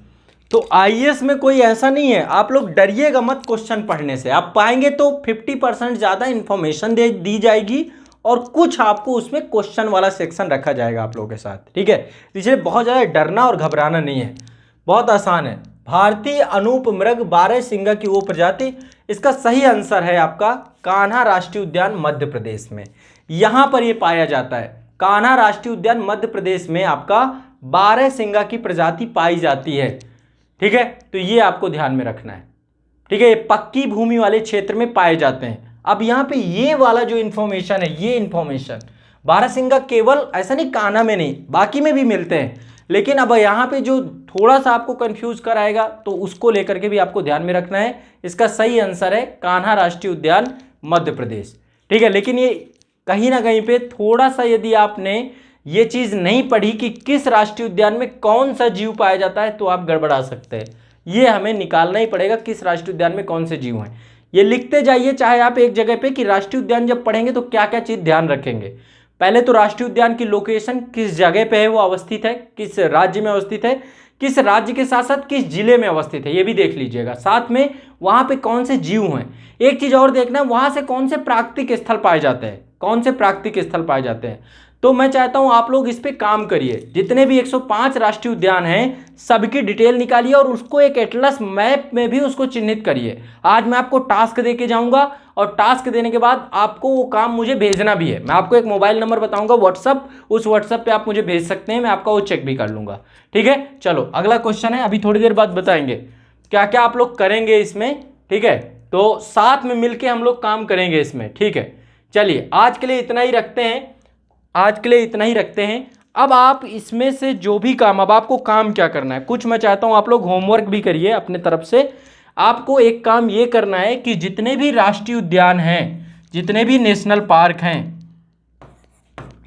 तो आईएएस में कोई ऐसा नहीं है, आप लोग डरिएगा मत क्वेश्चन पढ़ने से। आप पाएंगे तो 50% ज़्यादा इन्फॉर्मेशन दी जाएगी और कुछ आपको उसमें क्वेश्चन वाला सेक्शन रखा जाएगा आप लोगों के साथ। ठीक है, इसलिए बहुत ज़्यादा डरना और घबराना नहीं है, बहुत आसान है। भारतीय अनूपमृग बारहसिंगा की वो प्रजाति, इसका सही आंसर है आपका कान्हा राष्ट्रीय उद्यान मध्य प्रदेश में, यहाँ पर ये पाया जाता है। कान्हा राष्ट्रीय उद्यान मध्य प्रदेश में आपका बारहसिंगा की प्रजाति पाई जाती है। ठीक है, तो ये आपको ध्यान में रखना है। ठीक है, ये पक्की भूमि वाले क्षेत्र में पाए जाते हैं। अब यहाँ पे ये वाला जो इन्फॉर्मेशन है, ये इन्फॉर्मेशन बारहसिंगा केवल ऐसा नहीं कान्हा में नहीं, बाकी में भी मिलते हैं, लेकिन अब यहाँ पे जो थोड़ा सा आपको कंफ्यूज कराएगा तो उसको लेकर के भी आपको ध्यान में रखना है। इसका सही आंसर है कान्हा राष्ट्रीय उद्यान मध्य प्रदेश। ठीक है, लेकिन ये कहीं ना कहीं पे थोड़ा सा यदि आपने ये चीज़ नहीं पढ़ी कि किस राष्ट्रीय उद्यान में कौन सा जीव पाया जाता है, तो आप गड़बड़ा सकते हैं। ये हमें निकालना ही पड़ेगा किस राष्ट्रीय उद्यान में कौन से जीव हैं। ये लिखते जाइए चाहे आप एक जगह पे कि राष्ट्रीय उद्यान जब पढ़ेंगे तो क्या क्या चीज़ ध्यान रखेंगे। पहले तो राष्ट्रीय उद्यान की लोकेशन किस जगह पे है, वो अवस्थित है, किस राज्य में अवस्थित है, किस राज्य के साथ साथ किस जिले में अवस्थित है, ये भी देख लीजिएगा। साथ में वहाँ पे कौन से जीव हैं। एक चीज़ और देखना है, वहाँ से कौन से प्राकृतिक स्थल पाए जाते हैं, कौन से प्राकृतिक स्थल पाए जाते हैं। तो मैं चाहता हूं आप लोग इस पे काम करिए, जितने भी 105 राष्ट्रीय उद्यान हैं सबकी डिटेल निकालिए और उसको एक एटलस मैप में भी उसको चिन्हित करिए। आज मैं आपको टास्क दे के जाऊंगा और टास्क देने के बाद आपको वो काम मुझे भेजना भी है। मैं आपको एक मोबाइल नंबर बताऊंगा व्हाट्सअप, उस व्हाट्सअप पे आप मुझे भेज सकते हैं, मैं आपका वो चेक भी कर लूंगा। ठीक है, चलो अगला क्वेश्चन है, अभी थोड़ी देर बाद बताएंगे क्या क्या आप लोग करेंगे इसमें। ठीक है, तो साथ में मिलकर हम लोग काम करेंगे इसमें। ठीक है, चलिए आज के लिए इतना ही रखते हैं, आज के लिए इतना ही रखते हैं। अब आप इसमें से जो भी काम, अब आपको काम क्या करना है, कुछ मैं चाहता हूं आप लोग होमवर्क भी करिए अपने तरफ से। आपको एक काम ये करना है कि जितने भी राष्ट्रीय उद्यान हैं, जितने भी नेशनल पार्क हैं,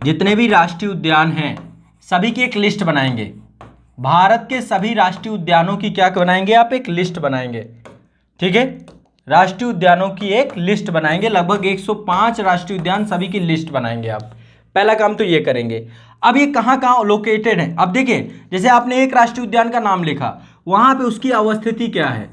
जितने भी राष्ट्रीय उद्यान हैं, सभी की एक लिस्ट बनाएंगे। भारत के सभी राष्ट्रीय उद्यानों की क्या बनाएंगे आप, एक लिस्ट बनाएंगे। ठीक है, राष्ट्रीय उद्यानों की एक लिस्ट बनाएंगे, लगभग 105 राष्ट्रीय उद्यान, सभी की लिस्ट बनाएंगे आप। पहला काम तो ये करेंगे। अब ये कहाँ कहाँ लोकेटेड है, अब देखिए जैसे आपने एक राष्ट्रीय उद्यान का नाम लिखा, वहाँ पे उसकी अवस्थिति क्या है,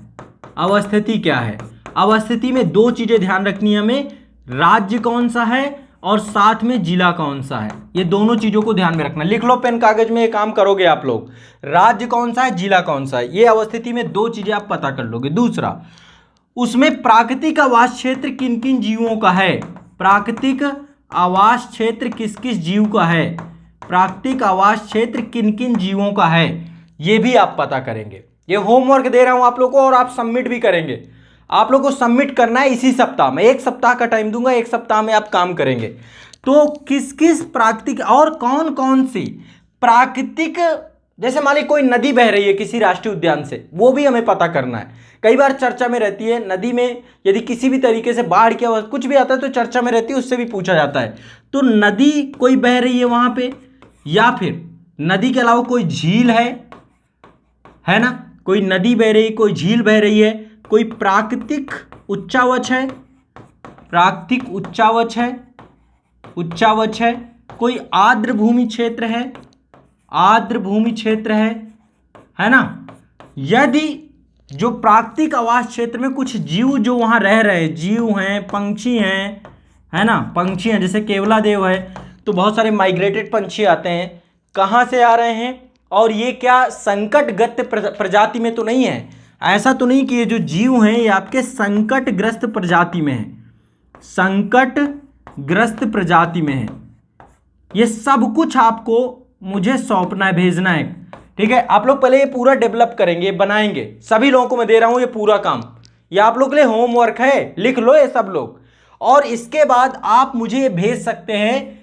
अवस्थिति क्या है। अवस्थिति में दो चीज़ें ध्यान रखनी है हमें, राज्य कौन सा है और साथ में जिला कौन सा है। ये दोनों चीजों को ध्यान में रखना, लिख लो पेन कागज में, ये काम करोगे आप लोग। राज्य कौन सा है, जिला कौन सा है, ये अवस्थिति में दो चीजें आप पता कर लोगे। दूसरा, उसमें प्राकृतिक आवास क्षेत्र किन किन जीवों का है, प्राकृतिक आवास क्षेत्र किस किस जीव का है, प्राकृतिक आवास क्षेत्र किन किन जीवों का है, ये भी आप पता करेंगे। ये होमवर्क दे रहा हूं आप लोगों को और आप सबमिट भी करेंगे। आप लोगों को सबमिट करना है इसी सप्ताह में, एक सप्ताह का टाइम दूंगा, एक सप्ताह में आप काम करेंगे। तो किस किस प्राकृतिक और कौन कौन सी प्राकृतिक, जैसे मान ली कोई नदी बह रही है किसी राष्ट्रीय उद्यान से, वो भी हमें पता करना है। कई बार चर्चा में रहती है, नदी में यदि किसी भी तरीके से बाढ़ की कुछ भी आता है तो चर्चा में रहती है, उससे भी पूछा जाता है। तो नदी कोई बह रही है वहां पे, या फिर नदी के अलावा कोई झील है ना, कोई नदी बह रही है, कोई झील बह रही है, कोई प्राकृतिक उच्चावच है, प्राकृतिक उच्चावच है, कोई आर्द्र भूमि क्षेत्र है, आर्द्र भूमि क्षेत्र है ना। यदि जो प्राकृतिक आवास क्षेत्र में कुछ जीव जो वहां रह रहे हैं, जीव हैं, पंक्षी हैं, है ना, पंक्षी हैं, जैसे केवलादेव है, तो बहुत सारे माइग्रेटेड पंछी आते हैं, कहां से आ रहे हैं, और ये क्या संकटग्रस्त प्रजाति में तो नहीं है, ऐसा तो नहीं कि ये जो जीव हैं ये आपके संकटग्रस्त प्रजाति में है, संकटग्रस्त प्रजाति में है। ये सब कुछ आपको मुझे सौंपना है, भेजना है, ठीक है। आप लोग पहले ये पूरा डेवलप करेंगे, बनाएंगे, सभी लोगों को मैं दे रहा हूं ये पूरा काम, ये आप लोग के लिए होमवर्क है, लिख लो ये सब लोग, और इसके बाद आप मुझे ये भेज सकते हैं,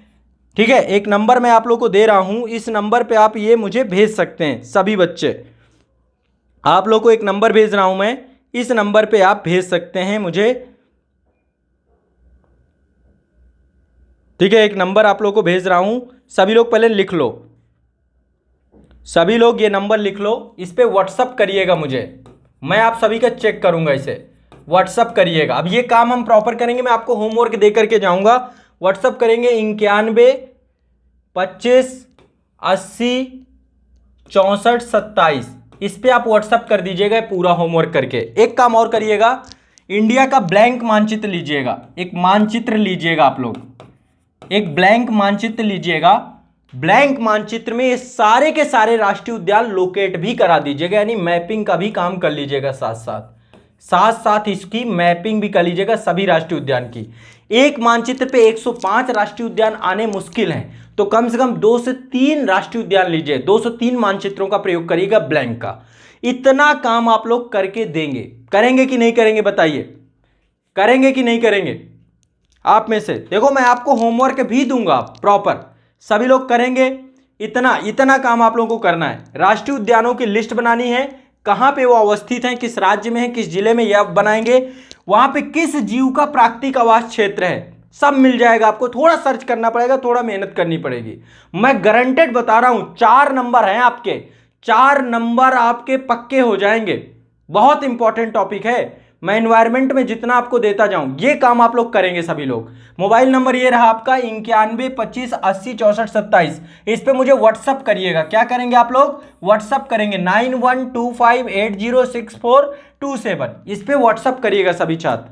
ठीक है। एक नंबर मैं आप लोग को दे रहा हूं, इस नंबर पे आप ये मुझे भेज सकते हैं, सभी बच्चे, आप लोग को एक नंबर भेज रहा हूं मैं, इस नंबर पे आप भेज सकते हैं मुझे, ठीक है। एक नंबर आप लोग को भेज रहा हूं, सभी लोग पहले लिख लो, सभी लोग ये नंबर लिख लो, इस पे व्हाट्सअप करिएगा मुझे, मैं आप सभी का चेक करूंगा, इसे व्हाट्सअप करिएगा। अब ये काम हम प्रॉपर करेंगे, मैं आपको होमवर्क दे करके जाऊंगा, व्हाट्सअप करेंगे 91 25 80 64 27, इस पे आप व्हाट्सअप कर दीजिएगा पूरा होमवर्क करके। एक काम और करिएगा, इंडिया का ब्लैंक मानचित्र लीजिएगा, एक मानचित्र लीजिएगा आप लोग, एक ब्लैंक मानचित्र लीजिएगा, ब्लैंक मानचित्र में ये सारे के सारे राष्ट्रीय उद्यान लोकेट भी करा दीजिएगा, यानी मैपिंग का भी काम कर लीजिएगा, साथ साथ इसकी मैपिंग भी कर लीजिएगा सभी राष्ट्रीय उद्यान की। एक मानचित्र पे 105 राष्ट्रीय उद्यान आने मुश्किल हैं, तो कम से कम 2 से 3 राष्ट्रीय उद्यान लीजिए, 2 से 3 मानचित्रों का प्रयोग करिएगा ब्लैंक का। इतना काम आप लोग करके देंगे, करेंगे कि नहीं करेंगे बताइए, करेंगे कि नहीं करेंगे? आप में से देखो, मैं आपको होमवर्क भी दूंगा प्रॉपर, सभी लोग करेंगे। इतना काम आप लोगों को करना है। राष्ट्रीय उद्यानों की लिस्ट बनानी है, कहां पे वो अवस्थित हैं, किस राज्य में है, किस जिले में, यह बनाएंगे। वहां पे किस जीव का प्राकृतिक आवास क्षेत्र है, सब मिल जाएगा आपको, थोड़ा सर्च करना पड़ेगा, थोड़ा मेहनत करनी पड़ेगी। मैं गारंटेड बता रहा हूं, 4 नंबर हैं आपके, 4 नंबर आपके पक्के हो जाएंगे। बहुत इंपॉर्टेंट टॉपिक है, मैं एनवायरमेंट में जितना आपको देता जाऊं, ये काम आप लोग करेंगे सभी लोग। मोबाइल नंबर ये रहा आपका 91 25 80 64 27, इस पे मुझे व्हाट्सअप करिएगा। क्या करेंगे आप लोग? व्हाट्सअप करेंगे 9125806427, इस पे व्हाट्सअप करिएगा सभी छात्र,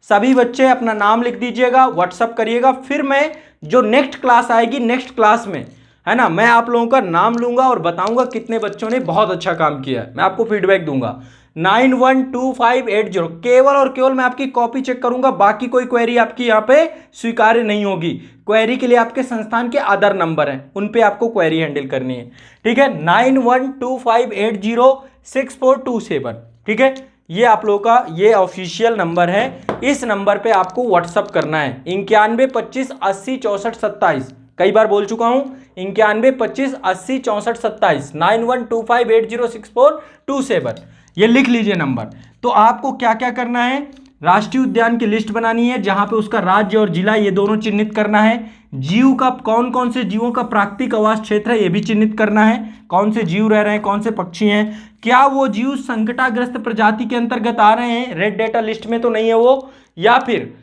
सभी बच्चे अपना नाम लिख दीजिएगा, व्हाट्सअप करिएगा। फिर मैं जो नेक्स्ट क्लास आएगी, नेक्स्ट क्लास में, है ना, मैं आप लोगों का नाम लूंगा और बताऊंगा कितने बच्चों ने बहुत अच्छा काम किया है, मैं आपको फीडबैक दूंगा। 912580, केवल और केवल मैं आपकी कॉपी चेक करूंगा, बाकी कोई क्वेरी आपकी यहाँ पे स्वीकार्य नहीं होगी। क्वेरी के लिए आपके संस्थान के अदर नंबर हैं, उन पे आपको क्वेरी हैंडल करनी है, ठीक है। 9125806427, ठीक है। ये आप लोगों का ये ऑफिशियल नंबर है, इस नंबर पे आपको व्हाट्सअप करना है 91 25 80 64 27, कई बार बोल चुका हूं, 91 25 80 64 27, 9125806427, ये लिख लीजिए नंबर। तो आपको क्या क्या करना है, राष्ट्रीय उद्यान की लिस्ट बनानी है, जहां पे उसका राज्य और जिला ये दोनों चिन्हित करना है, जीव का कौन कौन से जीवों का प्राकृतिक आवास क्षेत्र है ये भी चिन्हित करना है, कौन से जीव रह रहे हैं, कौन से पक्षी हैं, क्या वो जीव संकटाग्रस्त प्रजाति के अंतर्गत आ रहे हैं, रेड डेटा लिस्ट में तो नहीं है वो, या फिर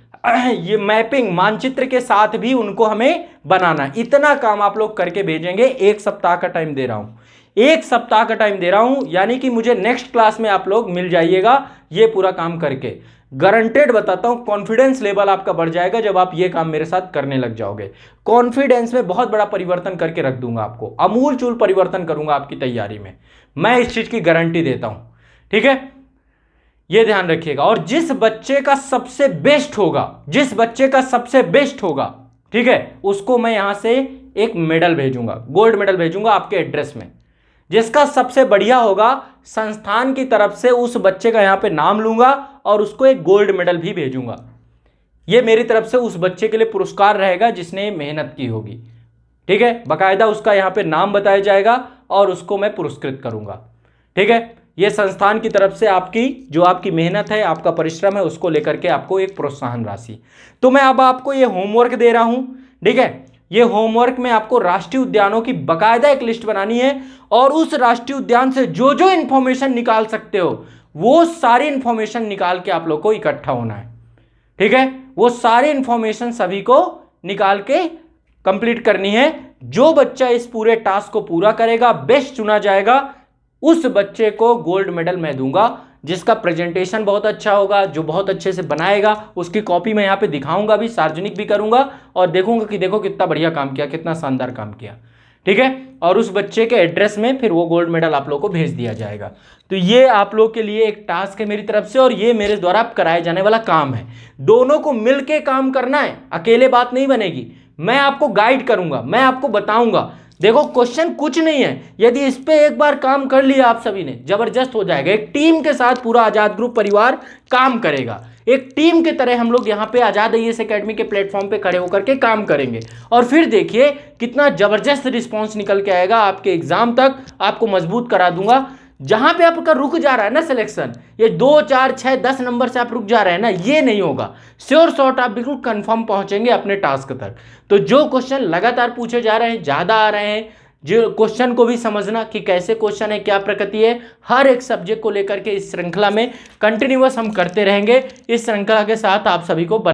ये मैपिंग मानचित्र के साथ भी उनको हमें बनाना है। इतना काम आप लोग करके भेजेंगे, एक सप्ताह का टाइम दे रहा हूं, एक सप्ताह का टाइम दे रहा हूं, यानी कि मुझे नेक्स्ट क्लास में आप लोग मिल जाइएगा ये पूरा काम करके। गारंटेड बताता हूं, कॉन्फिडेंस लेवल आपका बढ़ जाएगा जब आप ये काम मेरे साथ करने लग जाओगे। कॉन्फिडेंस में बहुत बड़ा परिवर्तन करके रख दूंगा आपको, अमूलचूल परिवर्तन करूंगा आपकी तैयारी में, मैं इस चीज की गारंटी देता हूं। ठीक है, ये ध्यान रखिएगा। और जिस बच्चे का सबसे बेस्ट होगा, जिस बच्चे का सबसे बेस्ट होगा, ठीक है, उसको मैं यहां से एक मेडल भेजूंगा, गोल्ड मेडल भेजूंगा आपके एड्रेस में। जिसका सबसे बढ़िया होगा, संस्थान की तरफ से उस बच्चे का यहां पे नाम लूंगा और उसको एक गोल्ड मेडल भी भेजूंगा। यह मेरी तरफ से उस बच्चे के लिए पुरस्कार रहेगा जिसने मेहनत की होगी। ठीक है, बाकायदा उसका यहां पे नाम बताया जाएगा और उसको मैं पुरस्कृत करूंगा। ठीक है, यह संस्थान की तरफ से आपकी जो आपकी मेहनत है, आपका परिश्रम है, उसको लेकर के आपको एक प्रोत्साहन राशि। तो मैं अब आपको यह होमवर्क दे रहा हूं। ठीक है, ये होमवर्क में आपको राष्ट्रीय उद्यानों की बकायदा एक लिस्ट बनानी है और उस राष्ट्रीय उद्यान से जो जो इंफॉर्मेशन निकाल सकते हो वो सारी इंफॉर्मेशन निकाल के आप लोग को इकट्ठा होना है। ठीक है, वो सारी इंफॉर्मेशन सभी को निकाल के कंप्लीट करनी है। जो बच्चा इस पूरे टास्क को पूरा करेगा, बेस्ट चुना जाएगा, उस बच्चे को गोल्ड मेडल मैं दूंगा। जिसका प्रेजेंटेशन बहुत अच्छा होगा, जो बहुत अच्छे से बनाएगा, उसकी कॉपी मैं यहाँ पे दिखाऊंगा भी, सार्वजनिक भी करूंगा और देखूंगा कि देखो कितना बढ़िया काम किया, कितना शानदार काम किया। ठीक है, और उस बच्चे के एड्रेस में फिर वो गोल्ड मेडल आप लोग को भेज दिया जाएगा। तो ये आप लोग के लिए एक टास्क है मेरी तरफ से और ये मेरे द्वारा कराए जाने वाला काम है। दोनों को मिलकर काम करना है, अकेले बात नहीं बनेगी। मैं आपको गाइड करूंगा, मैं आपको बताऊंगा। देखो क्वेश्चन कुछ नहीं है, यदि इस पे एक बार काम कर लिया आप सभी ने, जबरदस्त हो जाएगा। एक टीम के साथ पूरा आजाद ग्रुप परिवार काम करेगा, एक टीम की तरह हम लोग यहाँ पे आजाद आईएएस एकेडमी के प्लेटफॉर्म पे खड़े होकर के काम करेंगे और फिर देखिए कितना जबरदस्त रिस्पॉन्स निकल के आएगा। आपके एग्जाम तक आपको मजबूत करा दूंगा। जहां पे आपका रुक जा रहा है ना सिलेक्शन, ये 2, 4, 6, 10 नंबर से आप रुक जा रहे हैं ना, ये नहीं होगा। श्योर शॉट आप बिल्कुल कंफर्म पहुंचेंगे अपने टास्क तक। तो जो क्वेश्चन लगातार पूछे जा रहे हैं, ज्यादा आ रहे हैं, जो क्वेश्चन को भी समझना कि कैसे क्वेश्चन है, क्या प्रकृति है, हर एक सब्जेक्ट को लेकर के इस श्रृंखला में कंटिन्यूअस हम करते रहेंगे। इस श्रृंखला के साथ आप सभी को